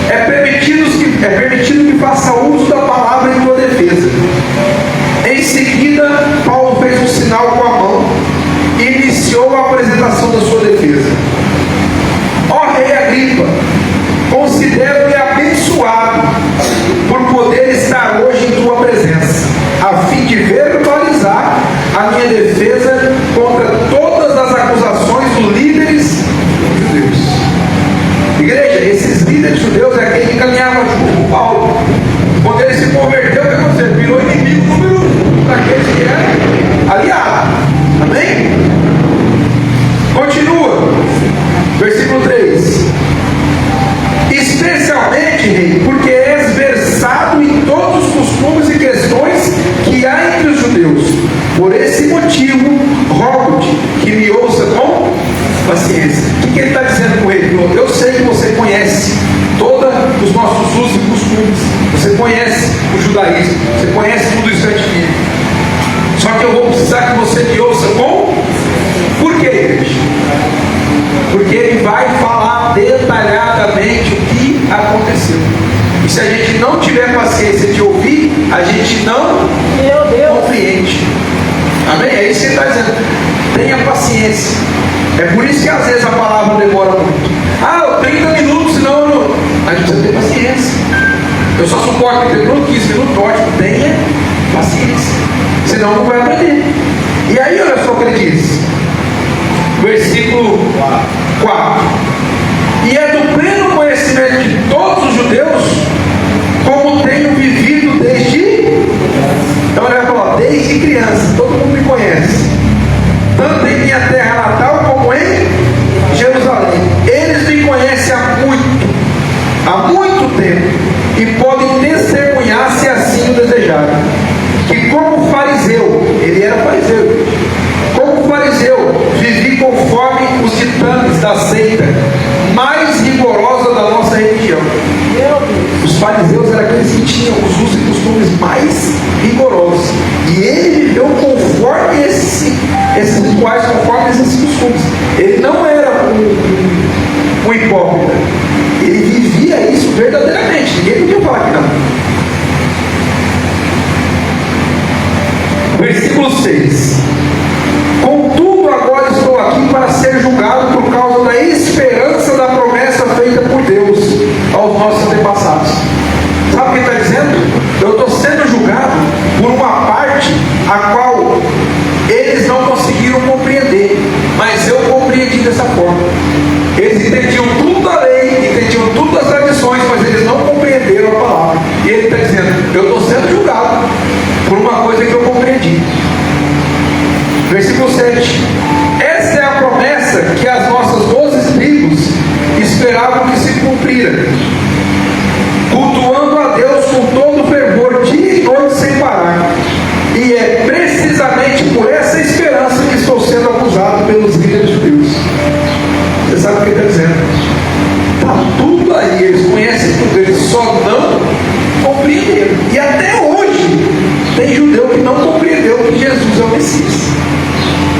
é permitido que faça uso da palavra em tua defesa. Em seguida, Paulo fez um sinal com a mão e iniciou a apresentação da sua defesa. Ó rei Agripa, considero-me abençoado por poder estar hoje em tua presença, a fim de verbalizar a minha defesa contra todas as acusações dos líderes judeus. Igreja, esses líderes judeus é aquele que caminhava junto com Paulo. Quando ele se converteu, o que aconteceu? Virou inimigo número 1 daqueles que eram aliados. Amém? Continua. Versículo 3. Especialmente, rei, porque és versado em todos os costumes e questões que há entre os judeus. Por esse motivo, rogo-te que me ouça com paciência. O que ele está dizendo com ele? Eu sei que você conhece todos os nossos usos e costumes. Você conhece o judaísmo. Você conhece tudo isso aqui. Só que eu vou precisar que você me ouça com... Por quê, igreja? Porque ele vai falar detalhadamente o que aconteceu. E se a gente não tiver paciência de ouvir, a gente não compreende. Amém? É isso que ele está dizendo. Tenha paciência. É por isso que às vezes a palavra demora muito. 30 minutos, senão eu não. A gente precisa ter paciência. Eu só suporto 30 minutos, 15 minutos, ótimo. Tenha paciência. Senão não vai aprender. E aí, olha só o que ele diz. Versículo 4. E é do pleno conhecimento de todos os judeus, como tenho vivido desde. Então ele vai falar, desde criança, todo mundo me conhece. Tanto em minha terra natal como em Jerusalém. Eles me conhecem há muito tempo, e podem testemunhar se assim o desejarem, que como fariseu, ele era fariseu, como fariseu, vivi conforme os ditames da seita mais rigorosa da nossa religião. Os fariseus eram aqueles que tinham os usos e costumes mais rigorosos, e ele viveu conforme esses rituais, conforme esses costumes. Ele não era um hipócrita, ele vivia isso verdadeiramente. Ninguém podia falar que não. Versículo 6. Contudo, agora estou aqui para ser julgado por causa da esperança da promessa feita por Deus aos nossos antepassados. Sabe o que ele está dizendo? Eu estou sendo julgado por uma parte a qual eles não conseguiram compreender, mas eu compreendi dessa forma. Eles entendiam tudo da lei, entendiam tudo das tradições, mas eles não compreenderam a palavra. E ele está dizendo, eu estou sendo julgado por uma coisa que eu compreendi. Versículo 7. Esta é a promessa que as nossas 12 tribos esperavam que se cumprira, cultuando a Deus com todo o fervor, dia e noite sem parar. E é precisamente por essa esperança que estou sendo acusado pelos líderes judeus. Você sabe o que ele está dizendo? Está tudo aí, eles conhecem tudo, eles só não compreenderam. E até hoje tem judeu que não compreendeu que Jesus é o Messias.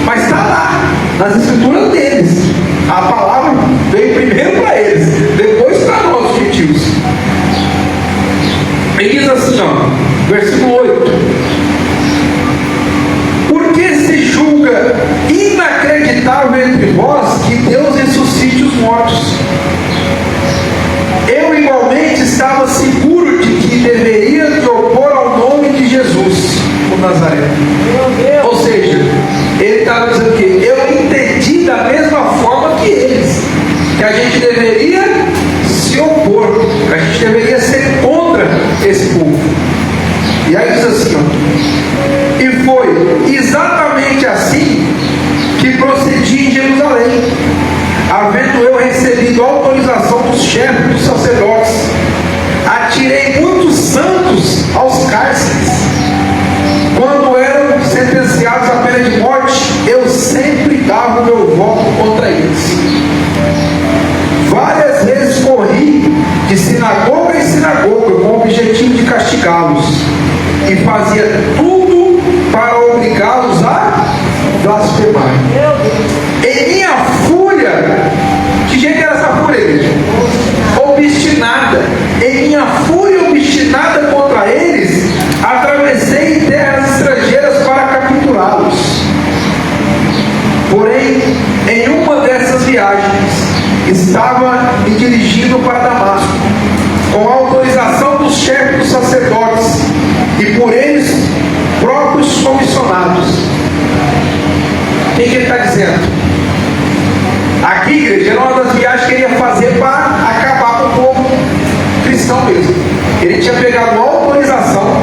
Mas está lá, nas escrituras deles. A palavra veio primeiro para eles, depois para nós, os gentios. Ele diz assim, versículo 8. Porque se julga inacreditável entre vós que Deus ressuscite os mortos. Eu igualmente estava seguro de que deveria me opor ao nome de Jesus, o Nazareno. Ou seja, ele estava dizendo que eu entendi da mesma forma que eles, que a gente deveria se opor, que a gente deveria ser contra esse povo. E aí diz assim, e foi exatamente assim que procedi em Jerusalém, havendo eu recebido autorização dos chefes dos sacerdotes, atirei muitos santos aos cárceres. Quando eram sentenciados à pena de morte, eu sempre dava o meu voto contra eles. Várias vezes corri de sinagoga em sinagoga com o objetivo de castigá-los, e fazia tudo para obrigá-los a blasfemar. Em minha fúria, que jeito era essa fúria, igreja? Obstinada. Em minha fúria obstinada contra eles, atravessei terras estrangeiras para capturá-los. Porém, em uma dessas viagens, estava me dirigindo para Damasco, com a autorização dos chefes dos sacerdotes e por eles próprios comissionados. O que ele está dizendo? Aqui, igreja, era uma das viagens que ele ia fazer para acabar com o povo cristão mesmo. Ele tinha pegado a autorização,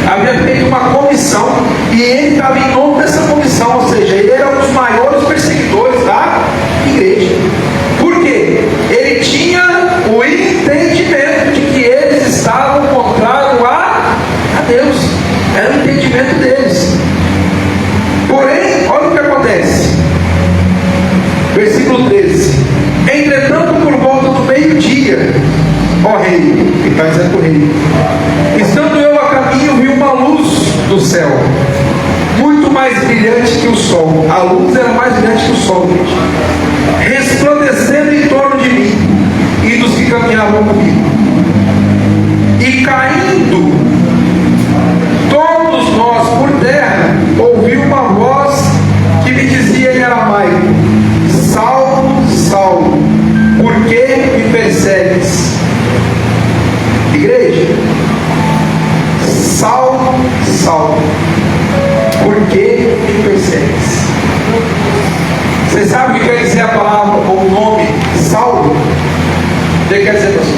havia feito uma comissão, e ele estava em nome dessa comissão, ou seja, ele era um dos maiores perseguidores da igreja. Por quê? Ele tinha o entendimento de que eles estavam contrários a Deus. Era o entendimento deles. Porém, olha o que acontece. Versículo 13. Entretanto, por volta do meio-dia, ó rei, ele está dizendo o rei, estando eu a caminho, vi uma luz do céu, muito mais brilhante que o sol. A luz era mais brilhante que o sol, gente, resplandecendo em torno de mim e dos que caminhavam comigo. E caindo todos nós por terra, ouvi uma voz persegues? Igreja, Saulo, Saulo, por que me persegues? Você sabe o que quer dizer a palavra ou o nome Saulo? O que quer dizer, pastor?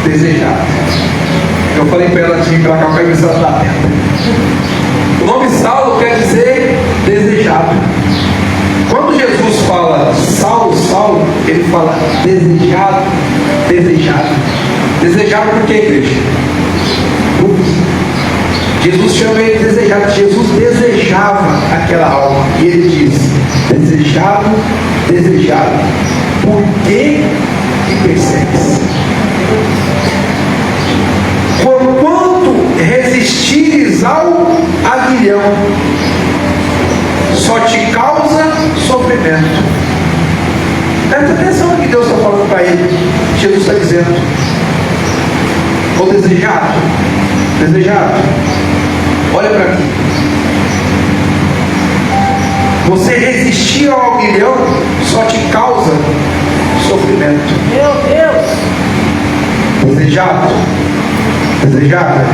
Desejado. Eu falei para ela antes de vir para cá, para ver se ela está atenta. O nome Saulo quer dizer desejado. Quando Jesus fala Saulo, Saulo, ele fala desejado, desejado. Desejado por quê, igreja? Jesus chama ele de desejado. Jesus desejava aquela alma. E ele diz: desejado, desejado. Por que me persegues? Porquanto resistires ao aguilhão, só te causa sofrimento. Presta atenção no que Deus está falando para ele. Jesus está dizendo: ô desejado, desejado, olha para mim. Você resistir ao aguilhão só te causa sofrimento. Meu Deus! Desejado, desejada,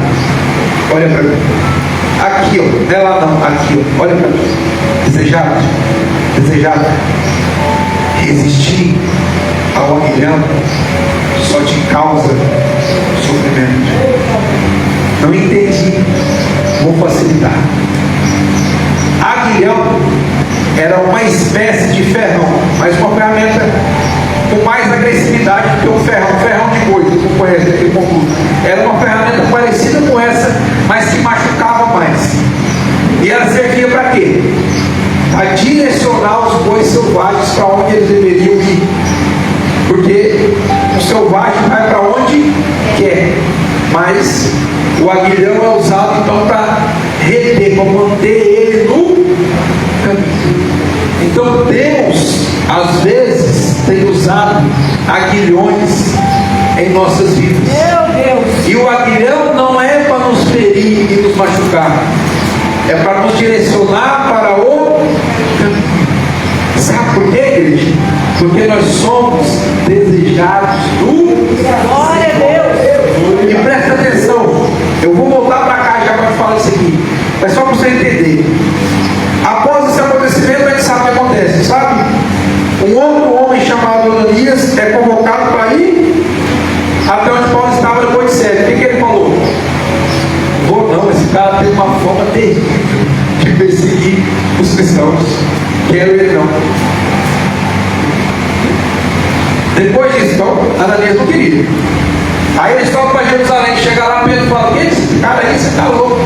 olha para mim. Aqui, ó, não é lá não, aqui, ó, olha para mim. Desejado, desejada, resistir ao aguilhão só te causa sofrimento. Não entendi, vou facilitar. Aguilhão era uma espécie de ferrão, mas uma ferramenta com mais agressividade do que um ferrão de boi, que não conhece aquele concurso. Era uma ferramenta parecida com essa, mas que machucava mais. E ela servia para quê? Para direcionar os bois selvagens para onde eles deveriam ir. Porque o selvagem vai para onde quer, mas o aguilhão é usado então para reter, para manter ele no caminho. Então Deus, às vezes, tem usado aguilhões em nossas vidas. Meu Deus! E o aguilhão não é para nos ferir e nos machucar, é para nos direcionar para o caminho. Sabe por quê, igreja? Porque nós somos desejados do Glória a Deus! E presta atenção, eu vou voltar para cá já para falar isso aqui, mas só para você entender. Após esse acontecimento, a gente sabe o que acontece, sabe? Um outro homem chamado Ananias é convocado para ir até onde Paulo estava depois de sério. O que ele falou? Vou não, esse cara tem uma forma terrível de perseguir os cristãos. Quero ele não. Depois disso, então, Ananias não queria. Aí eles vão para Jerusalém, chega lá, Pedro fala: que esse cara aí, você está louco?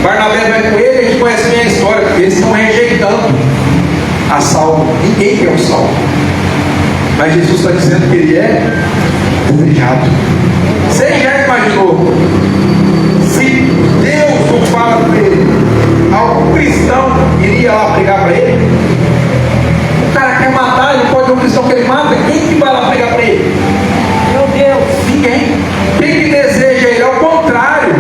Barnabé vai com ele, a gente conhece bem a história, porque eles estão rejeitando a Saulo. Ninguém quer o Saulo, mas Jesus está dizendo que ele é desejado. Você já imaginou se Deus não fala para ele, algum cristão iria lá pregar para ele? O cara quer matar, ele pode ver um cristão que ele mata, quem que vai lá pregar para ele? Meu Deus! Ninguém. Quem que deseja ele? Ao contrário.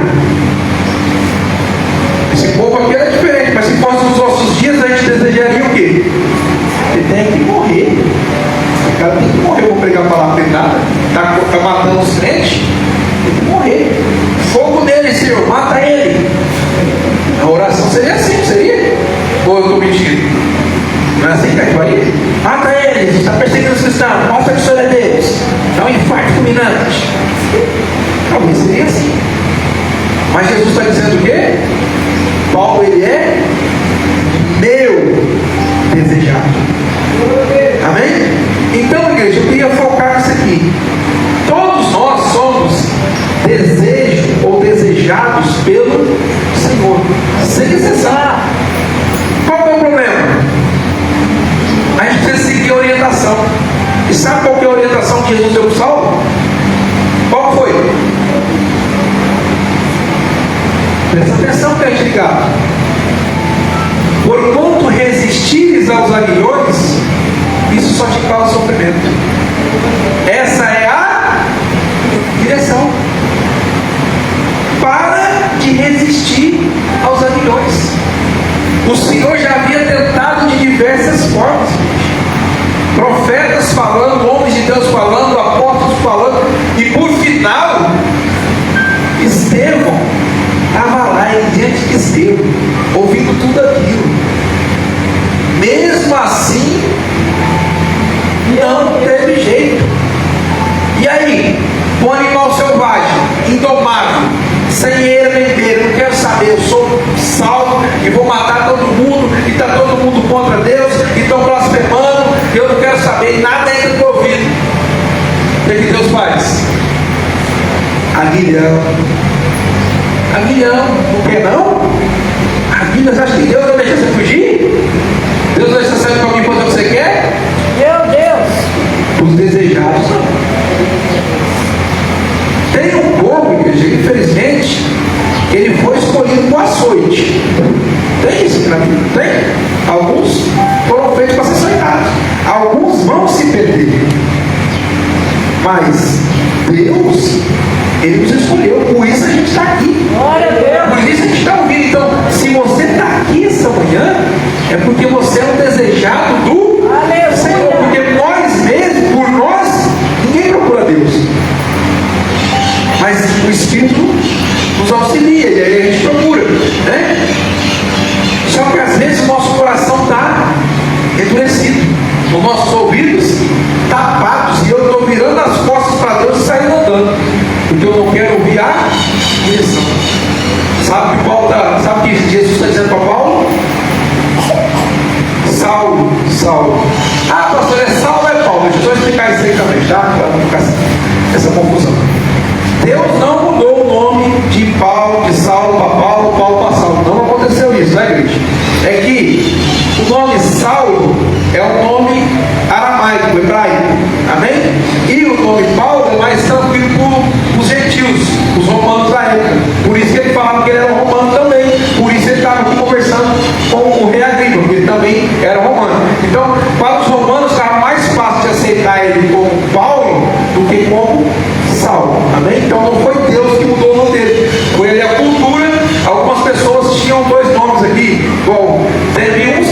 Esse povo aqui era diferente, mas se fosse nos nossos dias, a gente desejaria o quê? Ele tem que morrer. O cara tem que morrer. Eu vou pregar a palavra de nada. Está matando os crentes. Tem que morrer. Fogo nele, Senhor. Mata ele. A oração seria assim, seria? Ou eu estou mentindo? Não é assim, Caetano? Mata eles, está perseguindo os cristãos, mostra que o Senhor é deles, dá um infarto fulminante. Talvez seria assim. Mas Jesus está dizendo o quê? Paulo, ele é meu desejado. Amém? Então, igreja, eu queria focar nisso aqui. Todos nós somos desejo ou desejados pelo Senhor, sem exceção. Qual é o problema? A gente precisa seguir a orientação. E sabe qual que é a orientação que Jesus deu para Saulo? Qual foi? Presta assim, não teve jeito. E aí, um animal selvagem, indomável, sem eira nem beira, não quero saber, eu sou salvo e vou matar todo mundo, e está todo mundo contra Deus, e estão blasfemando, eu não quero saber, nada entra no ouvido. O que Deus faz? Aguilhão. Aguilhão, por que não? Aguilhão, você acha que Deus vai deixar você fugir? Deus vai deixar você sair para alguém fazer o que você quer? Meu Deus. Os desejados não. Tem um povo, igreja, infelizmente, que ele foi escolhido com açoite. Tem isso aqui na Bíblia? Tem? Alguns foram feitos para ser açoitados. Alguns vão se perder. Mas Deus, Ele nos escolheu. Por isso a gente está aqui. Glória a Deus. Por isso a gente está ouvindo. Então, se você está aqui essa manhã, é porque você é um desejado do Aleluia. Senhor. Porque nós mesmos, por nós, ninguém procura Deus. Mas o Espírito nos auxilia, e aí a gente procura, né? Só que às vezes o nosso coração está endurecido, os nossos ouvidos tapados, e eu estou virando as costas para Deus e saindo andando, porque eu não quero ouvir a direção. Sabe o que Jesus está dizendo para Paulo? Saulo, Saulo. Ah, pastor, é Saulo ou é Paulo? Deixa eu só explicar isso aí também, tá? Para não ficar essa confusão. Deus não mudou o nome de Paulo, de Saulo para Paulo, Paulo para Saulo. Não aconteceu isso, né, igreja? É que o nome Saulo é um nome aramaico, hebraico. Amém? E o nome Paulo é mais tranquilo para os gentios, os romanos da época. Por isso que ele falava que ele era romano também. Por isso ele estava aqui conversando com o rei Agripa, porque ele também era romano. Então, para os romanos estava mais fácil de aceitar ele como Paulo do que como Saulo. Amém? Então não foi Deus que mudou o nome dele, foi ali a cultura. Algumas pessoas tinham dois nomes aqui. Bom, teve uns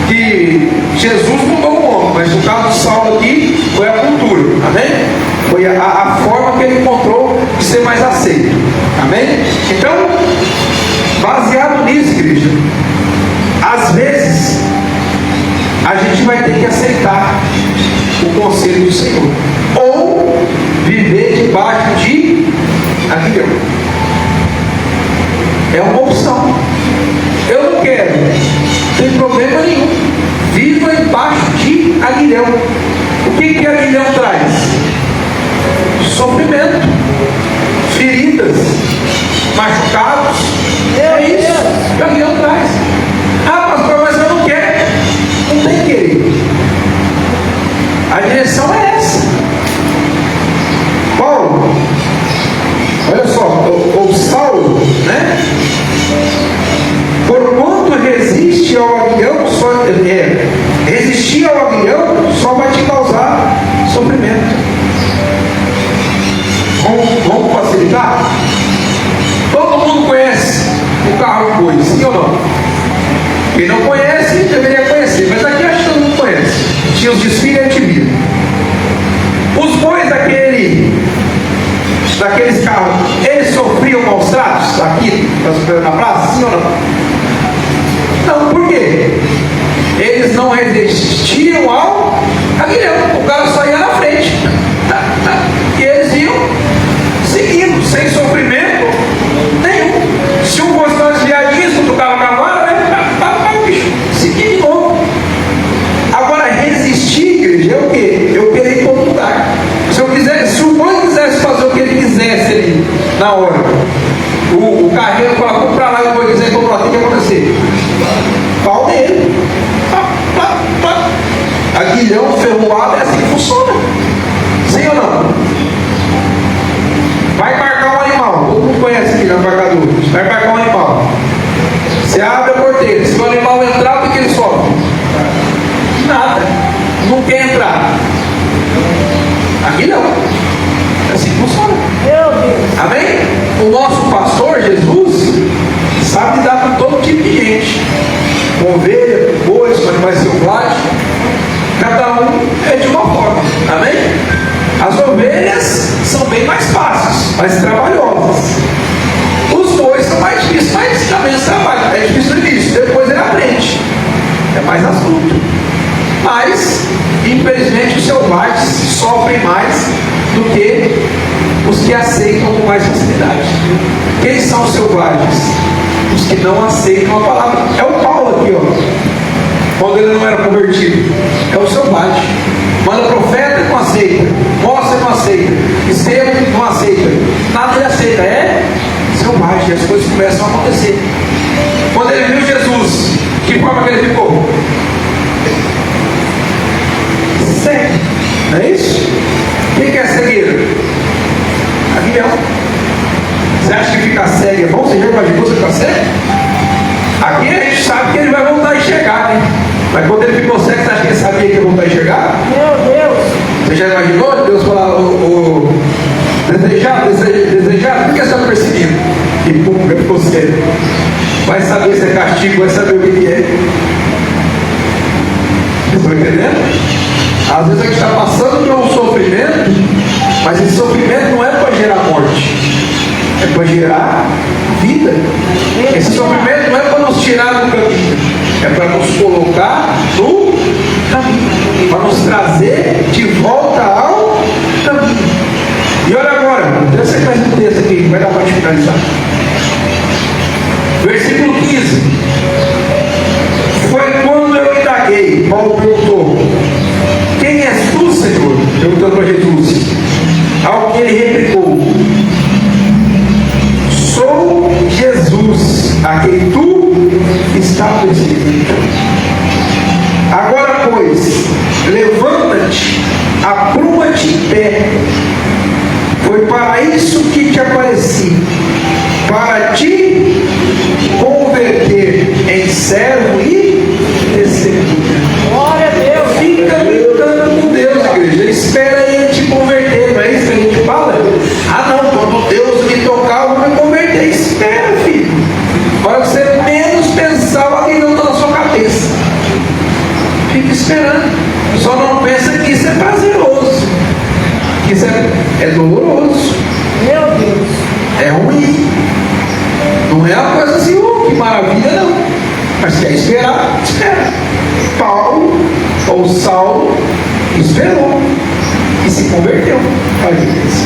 que Jesus mudou o nome, mas no caso de Saulo aqui foi a cultura. Amém? Foi a forma que ele encontrou de ser mais aceito. Amém? Então, baseado nisso, igreja, às vezes a gente vai ter que aceitar o conselho do Senhor, ou viver debaixo de aguilhão. É uma opção. Eu não quero, não tem problema nenhum. Viva embaixo de aguilhão. O que aguilhão traz? Sofrimento, feridas, machucados. É isso que aguilhão traz. Ah, pastor, mas eu não quero. Não tem querer. A direção é essa. Paulo, olha só, o Saulo, né? Porquanto resistir ao aguilhão, só vai te causar sofrimento. Vamos facilitar? Todo mundo conhece o carro de boi, sim ou não? Quem não conhece, deveria conhecer, mas aqui acho que todo mundo conhece. Tinha os desfiles e a gente via. Os bois daqueles carros, eles sofriam maus tratos aqui na praça, sim ou não? Não, por quê? Eles não resistiam ao aguilhão. O cara só ia na frente. E eles iam seguindo, sem sofrimento nenhum. Se um fosse uma desviadinha, tu tocava a cavalo, né? O bicho seguia de novo. Agora, resistir, igreja, é o quê? Eu querer ir em todo lugar. Se o boi quisesse fazer o que ele quisesse ali, na hora, o carreiro fala, vamos para lá, e o boi quiser ir para lá, o que vai acontecer? Pau dele. Aguilhão, ferroado, é assim que funciona. Sim ou não? Vai marcar um animal. Todo mundo conhece aqui na embarcadora. Vai marcar um animal. Você abre a porteira. Se o animal entrar, o que ele sofre? Nada. Não quer entrar. Aguilhão. É assim que funciona. Meu Deus. Amém? O nosso pastor, Jesus, sabe lidar com todo tipo de gente. Com ovelha, com bois, com animais selvagens. Cada um é de uma forma. Amém? As ovelhas são bem mais fáceis, mais trabalhosas. Os bois são mais difíceis, mas também trabalham. É difícil no início, depois ele aprende. É mais astuto. Mas, infelizmente, os selvagens sofrem mais do que os que aceitam com mais facilidade. Quem são os selvagens? Os que não aceitam a palavra. É o Paulo aqui, ó. Quando ele não era convertido. É o selvagem. Manda profeta e não aceita. Moça e não aceita. Estevão não aceita. Nada ele aceita. É selvagem. E as coisas começam a acontecer. Quando ele viu Jesus, que forma que ele ficou? Cego. Não é isso? Quem quer cegueira? Avião. Você acha que ficar cego é bom? Você já imaginou você ficar cego? Aqui a gente sabe que ele vai voltar a enxergar, né? Mas quando ele ficou cego, você acha que ele sabia que ele ia voltar a enxergar? Meu Deus. Você já imaginou Deus falar o desejado? Por que você está perseguindo? E pum, ele ficou cego. Vai saber se é castigo, vai saber o que é. Vocês estão entendendo? Às vezes a gente está passando por um sofrimento, mas esse sofrimento não é para gerar morte, é para gerar vida. Esse sofrimento não é para nos tirar do caminho, é para nos colocar no caminho, para nos trazer de volta ao caminho. E olha agora, deixa eu mais um texto aqui, vai dar para te finalizar. Versículo 15. Foi quando eu indaguei, Paulo perguntou: quem és tu, Senhor? Perguntando para Jesus. Ao que ele replicou: sou Jesus, a quem tu está perseguindo. Agora, pois, levanta-te, apruma-te em pé. Foi para isso que te apareci, para te converter em servo e testemunha. Glória a Deus. Fica brincando com Deus, igreja. Espera ele te converter, não é isso que a gente fala? Ah não, quando Deus me tocar, eu vou me converter. Espera, filho. Para você menos pensar, alguém não está na sua cabeça. Fica esperando. Só não pensa que isso é prazeroso. Que isso é doloroso. Meu Deus. É ruim. Não é uma coisa assim, que maravilha, não. Mas quer esperar, espera. Paulo, ou Saulo, esperou e se converteu para a igreja.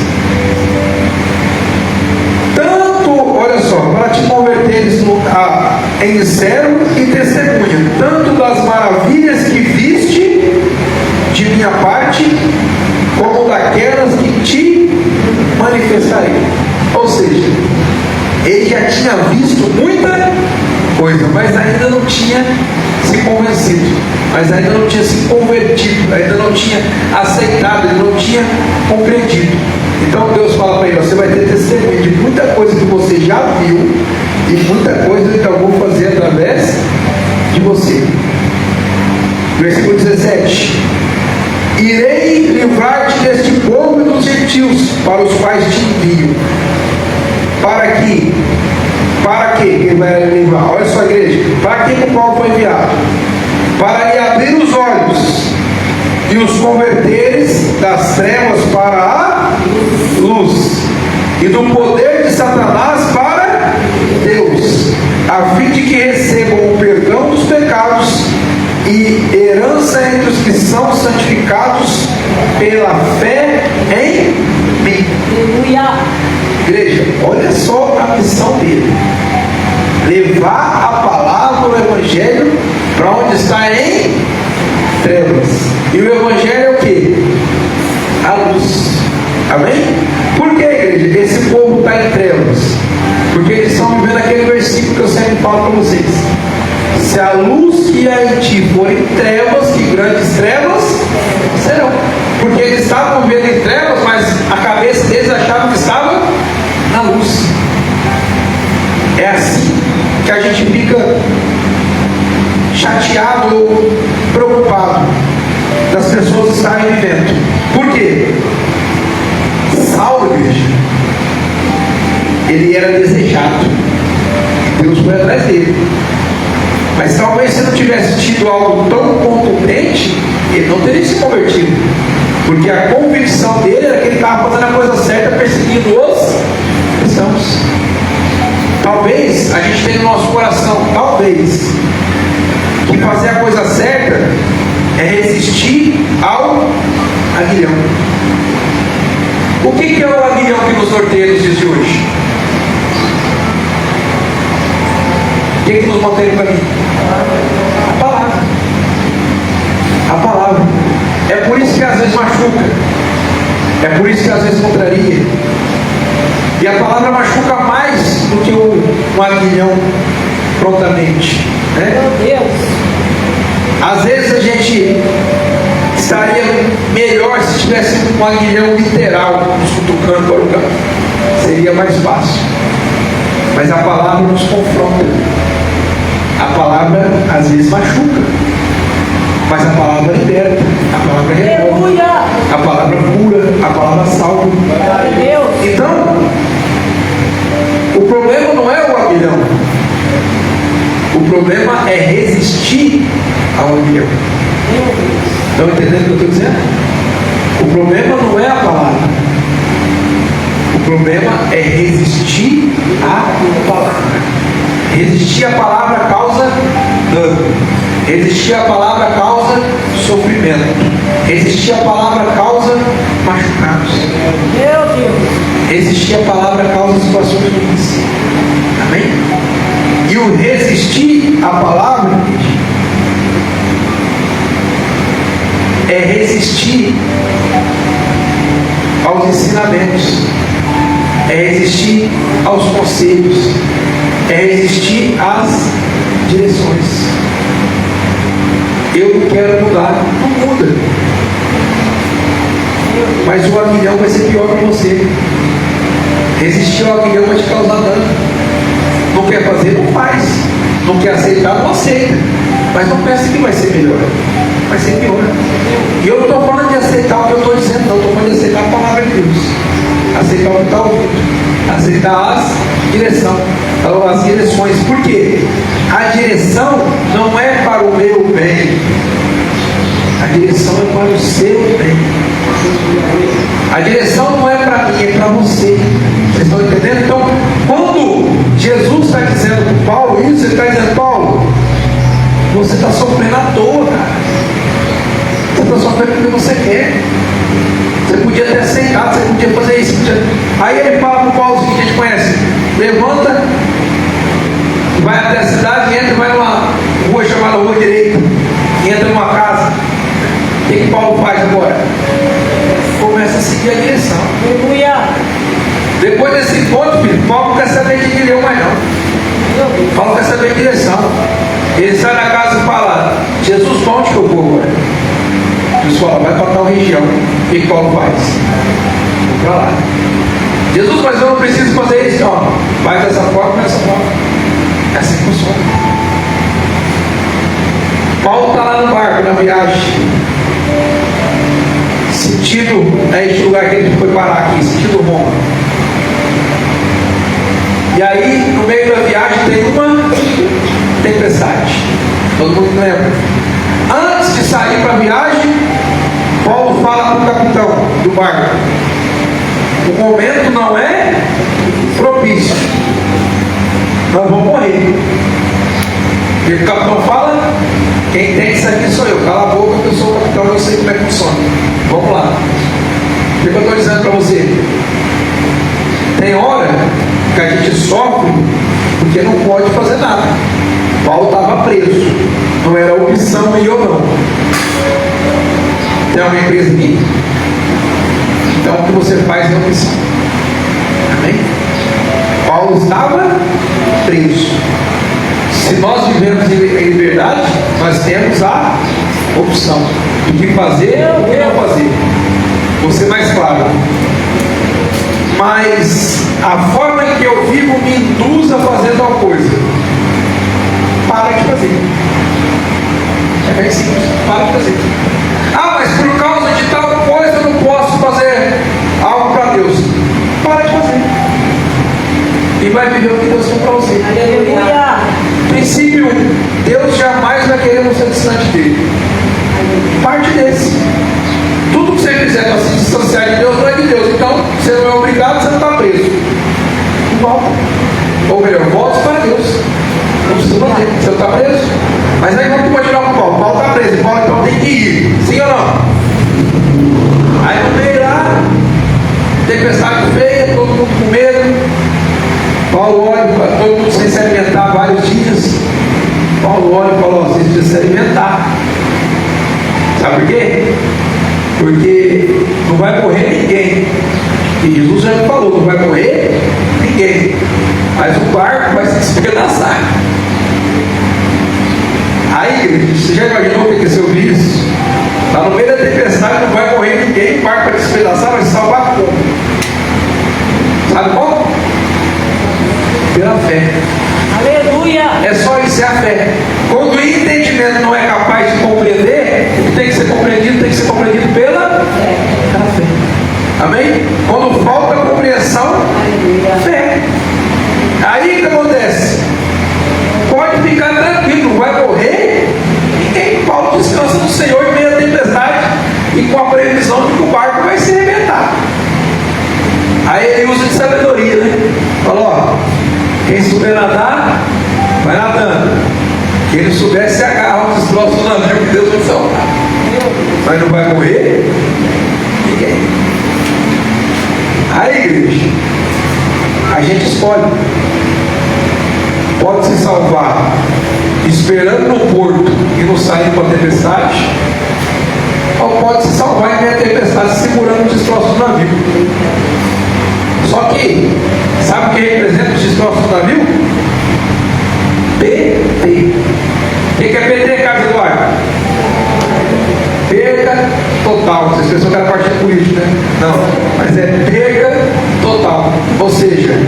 Tanto, olha só, para te converteres em servo e testemunha, tanto das maravilhas que viste de minha parte, como daquelas que te manifestarei. Ou seja, ele já tinha visto muita coisa, mas ainda não tinha se convencido, mas ainda não tinha se convertido, ainda não tinha aceitado, ainda não tinha compreendido. Então Deus fala para ele: você vai ter testemunho de muita coisa que você já viu e muita coisa que eu vou fazer através de você. Versículo 17: irei livrar-te deste povo e dos gentios, para os quais te envio. Para que ele vai livrar? Olha só, igreja, para que o Paulo foi enviado? Para lhe abrir os olhos e os converteres das trevas para a luz, e do poder de Satanás para Deus, a fim de que recebam o perdão dos pecados e herança entre os que são santificados pela fé em mim. Aleluia. Igreja, olha só a missão dele: levar a palavra, o evangelho, para onde está em trevas. E o evangelho é o que? A luz. Amém? Por que, igreja, esse povo está em trevas? Porque eles estão vivendo aquele versículo que eu sempre falo para vocês: se a luz que há em ti for em trevas, que grandes trevas serão. Porque eles estavam vivendo em trevas, mas a cabeça deles achava que estava na luz. É assim que a gente fica chateado ou preocupado das pessoas estarem vivendo. Por quê? Saulo, igreja, ele era desejado. Deus foi atrás dele. Mas talvez se não tivesse tido algo tão contundente, ele não teria se convertido. Porque a convicção dele era que ele estava fazendo a coisa certa, perseguindo os cristãos. Talvez a gente tenha no nosso coração, talvez, que fazer a coisa certa é aguilhão. O que é o aguilhão que nos norteia nos dias de hoje? O que nos mantém para mim? A palavra. A palavra. É por isso que às vezes machuca. É por isso que às vezes contraria. E a palavra machuca mais do que um aguilhão prontamente. Né? Meu Deus. Às vezes a gente estaria melhor se tivesse um aguilhão literal nos cutucando para o lugar. Seria mais fácil. Mas a palavra nos confronta. A palavra às vezes machuca. Mas a palavra liberta. A palavra renova. Aleluia. A palavra cura. A palavra salva. Glória a Deus. Então, o problema não é o aguilhão. O problema é resistir ao aguilhão. Estão entendendo o que eu estou dizendo? O problema não é a palavra. O problema é resistir à palavra. Resistir à palavra causa dano. Resistir à palavra causa sofrimento. Resistir à palavra causa machucados. Meu Deus. Resistir à palavra causa situações ruins. Amém? E o resistir à palavra é resistir aos ensinamentos, é resistir aos conselhos, é resistir às direções. Eu não quero mudar, não muda. Mas o aguilhão vai ser pior para você. Resistir ao aguilhão vai te causar dano. Não quer fazer, não faz. Não quer aceitar, não aceita. Mas não pensa que vai ser melhor. Vai ser pior. E eu não estou falando de aceitar o que eu estou dizendo, não. Estou falando de aceitar a palavra de Deus. Aceitar o que está ouvindo. Aceitar as direções. Por quê? A direção não é para o meu bem. A direção é para o seu bem. A direção não é para mim, é para você. Vocês estão entendendo? Então, quando Jesus está dizendo para Paulo isso, ele está dizendo: Paulo, você está sofrendo à toa, cara. Você está sofrendo porque você quer. Você podia ter aceitado, você podia fazer isso. Aí ele fala para o Paulo o seguinte: a gente conhece: levanta, vai até a cidade, entra, vai numa rua chamada Rua Direita, entra numa casa. O que Paulo faz agora? Começa a seguir a direção. Aleluia. Depois desse ponto, filho, Paulo não quer saber de aguilhão mais não. Paulo quer saber de direção. Ele sai da casa e fala: Jesus, para onde que eu vou agora? Jesus fala: vai para tal região. O que Paulo faz? Vou para lá. Jesus, mas eu não preciso fazer isso. Não, vai dessa forma, dessa forma. É assim que funciona. Paulo está lá no barco, na viagem, sentido, é este lugar que ele foi parar aqui, sentido Roma. E aí, no meio da viagem, tem uma tempestade. Todo mundo lembra? Antes de sair para a viagem, Paulo fala para o capitão do barco: o momento não é propício, nós vamos morrer. E o capitão fala: quem tem isso aqui sou eu. Cala a boca que eu sou o capitão, eu sei como é que funciona. Vamos lá. O que eu estou dizendo para você? Tem hora que a gente sofre porque não pode fazer nada. Paulo estava preso. Não era opção ir ou não. Tem alguém preso aqui? Então o que você faz é opção. Amém? Paulo estava preso. Se nós vivemos em liberdade, nós temos a opção do que fazer ou o que não fazer. Vou ser mais claro. Mas a forma em que eu vivo me induz a fazer tal coisa. Para de fazer. É bem simples. Para de fazer. Ah, mas por causa de tal coisa eu não posso fazer algo para Deus. Para de fazer. E vai viver o que Deus tem para você. Aleluia. Princípio 1: Deus jamais vai querer você distante dele. Parte desse. Tudo que você fizer para se distanciar de Deus não é de Deus. Então, você não é obrigado, você não está preso. Volta. Ou melhor, volte para Deus. Não precisa fazer. Você não está preso. Mas aí vamos continuar com o Paulo. Paulo está preso. Paulo então tem que ir. Sim ou não? Aí no meio lá, tempestade feia, todo mundo com medo. Paulo olha, todo mundo sem se alimentar vários dias. Paulo olha e falou: vocês precisam se alimentar. Sabe por quê? Porque não vai morrer ninguém. E Jesus já falou: não vai morrer ninguém. Mas o barco vai se despedaçar. Aí, igreja, você já imaginou o que é seu isso? Está no meio da tempestade, não vai morrer ninguém, o barco vai despedaçar, vai se salvar como? Sabe como? Pela fé. Aleluia. É só isso, é a fé. Quando o entendimento não é capaz de compreender, o que tem que ser compreendido pela fé. Amém? Quando falta compreensão, fé. Aí o que acontece? Pode ficar tranquilo, não vai morrer ninguém. Paulo descansa no Senhor em meio à tempestade e com a previsão de que o barco vai se arrebentar. Aí ele usa de sabedoria, né? Falou: ó, quem souber nadar, vai nadando. Quem não souber, se agarra aos destroços do navio que Deus vai salvar. Mas não vai morrer ninguém. Aí, igreja, a gente escolhe. Pode se salvar esperando no porto e não sair com a tempestade, ou pode se salvar em meio à tempestade segurando os destroços do navio. Só que, sabe o que representa os destroços do navio? PT. O que é PT, Carlos Eduardo? Perda total. Vocês pensam que era partido político, né? Não, mas é perda total. Ou seja,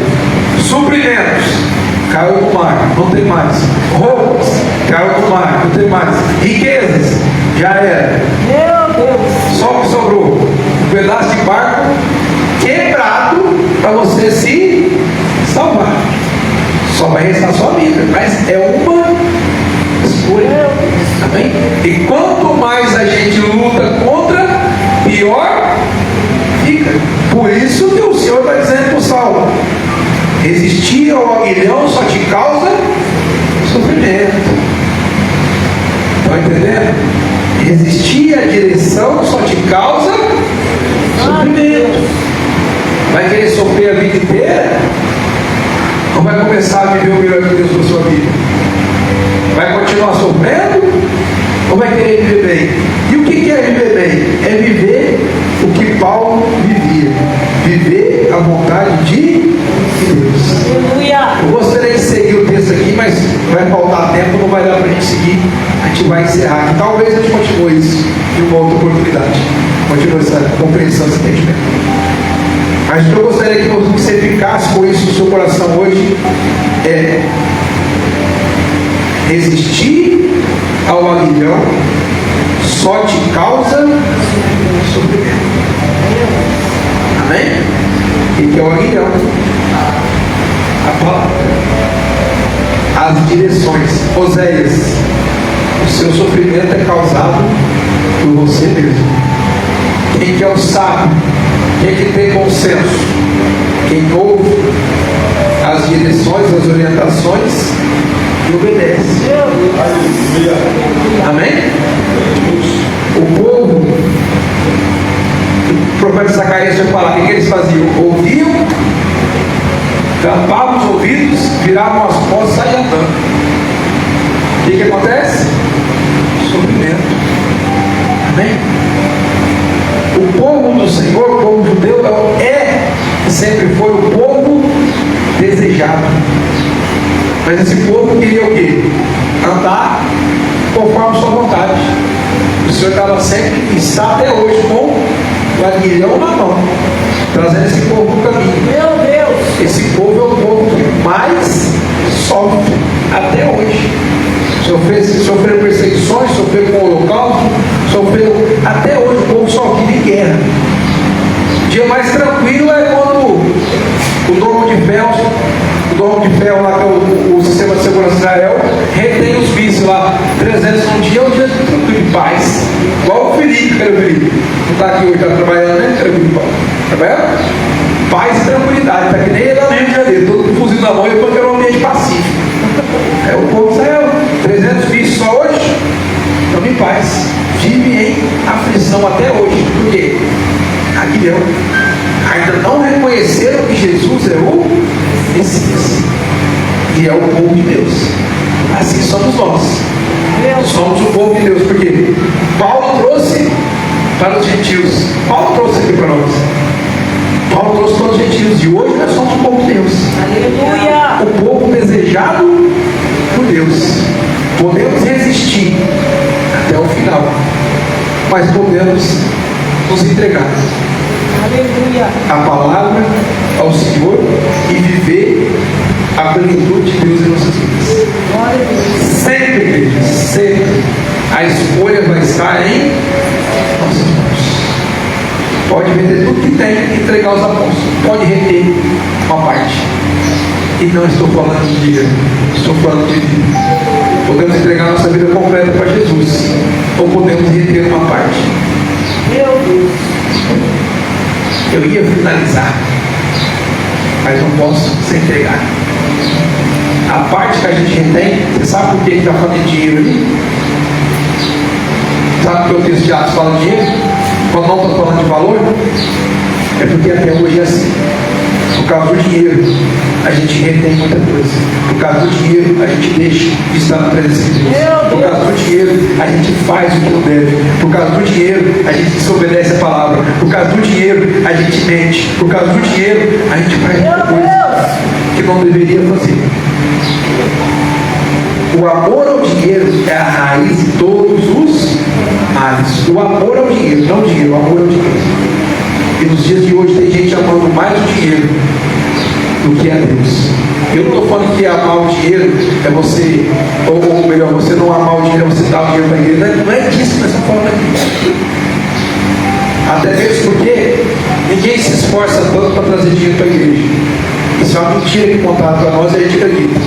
suprimentos caiu no mar, não tem mais. Roupas caiu no mar, não tem mais. Riquezas, já era. Meu Deus. Só o que sobrou: um pedaço de barco quebrado para você se salvar. Só vai restar a sua vida, mas é uma escolha. Amém? E quanto mais a gente luta contra, pior fica. Por isso que o Senhor está dizendo para o Saulo: resistir ao aguilhão só te causa sofrimento. Estão entendendo? Resistir à direção só te causa sofrimento. Vai querer sofrer a vida inteira? Ou vai começar a viver o melhor de Deus para a sua vida? Vai continuar sofrendo? Ou vai querer viver bem? E o que é viver bem? É viver o que Paulo vivia. Viver a vontade de Deus. Aleluia. Eu gostaria de seguir o texto aqui, mas vai faltar tempo, não vai dar para a gente seguir. A gente vai encerrar aqui. Talvez a gente continue isso em uma outra oportunidade. Continue essa compreensão, esse entendimento. Mas o que eu gostaria que você ficasse com isso no seu coração hoje é: resistir ao aguilhão só te causa sofrimento. Amém? O que é o aguilhão? A palavra, as direções. Oséias: o seu sofrimento é causado por você mesmo. Quem que é o sábio? Quem que tem bom senso? Quem ouve as direções, as orientações e obedece. Amém? O povo, o profeta Zacarias vai falar: o que eles faziam? Ouviam, tampavam os ouvidos, viravam as costas e saíam andando. O que acontece? Sofrimento. Amém? O povo do Senhor, o povo judeu, e sempre foi o povo desejado. Mas esse povo queria o quê? Andar conforme a sua vontade. O Senhor estava sempre, e está até hoje, com o aguilhão na mão, trazendo esse povo no caminho. Meu Deus. Esse povo é o povo que mais sofre até hoje. Sofreu perseguições, sofreu com o holocausto, sofreu até hoje. O povo só vive em guerra. O dia mais tranquilo é quando o domo de ferro lá, que é o sistema de segurança de Israel, retém os vícios lá. 300 num dia é um dia de tranquilo, de paz. Igual o Felipe, que era o Felipe. Não está aqui hoje, está trabalhando, né? Trabalhando? Paz e tranquilidade. Está que nem ele lá no Rio de Janeiro, todo com fuzil na mão, e porque era um ambiente pacífico. É o povo de Israel. 300 vícios só hoje, estão em paz. Vive em aflição até hoje. Por quê? Aguilhão. Ainda não reconheceram que Jesus é o Messias. E é o povo de Deus. Assim somos nós. Somos o povo de Deus. Porque Paulo trouxe para os gentios. Paulo trouxe aqui para nós. Paulo trouxe para os gentios. E hoje nós somos o povo de Deus. Aleluia. O povo desejado por Deus. Podemos resistir até o final. Mas podemos nos entregar Aleluia. a palavra ao Senhor e viver a plenitude de Deus em nossas vidas. Glória a Deus. Sempre, igreja, sempre a escolha vai estar em nossas mãos. Pode vender tudo que tem e entregar aos apóstolos. Pode reter uma parte. E não estou falando de dinheiro, estou falando de vida. Podemos entregar nossa vida completa para Jesus, ou podemos reter uma parte. Meu Deus. Eu ia finalizar, mas não posso sem entregar. A parte que a gente retém, você sabe por que ele está falando de dinheiro ali? Sabe por que o texto de Atos fala de dinheiro? Quando não está falando de valor? É porque até hoje é assim. Por causa do dinheiro, a gente retém muita coisa. Por causa do dinheiro, a gente deixa de estar na presença de Deus. Por causa do dinheiro, a gente faz o que não deve. Por causa do dinheiro, a gente desobedece a palavra. Por causa do dinheiro, a gente mente. Por causa do dinheiro, a gente faz muita coisa que não deveria fazer. O amor ao dinheiro é a raiz de todos os males. O amor ao dinheiro, não o dinheiro, o amor ao dinheiro. E nos dias de hoje tem gente amando mais o dinheiro do que a Deus. Eu não estou falando que amar o dinheiro é você, ou melhor, você não amar o dinheiro é você dar o dinheiro para a igreja. Não é disso que nós estamos falando aqui. Até mesmo porque ninguém se esforça tanto para trazer dinheiro para a igreja. Isso é uma mentira que contaram para nós e a gente acredita.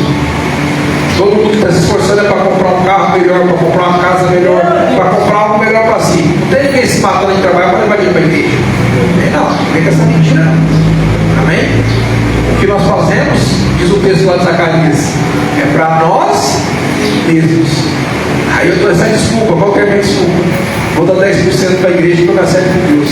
Todo mundo que está se esforçando é para comprar um carro melhor, para comprar uma casa melhor, para comprar algo melhor para si. Não tem ninguém se matando de trabalho para levar dinheiro para a igreja. Não vem com essa mentira não. Amém? O que nós fazemos, diz o texto lá de Zacarias, é para nós mesmos. Aí eu dou essa desculpa, qual que é a minha desculpa? Vou dar 10% para a igreja e estou na série com Deus.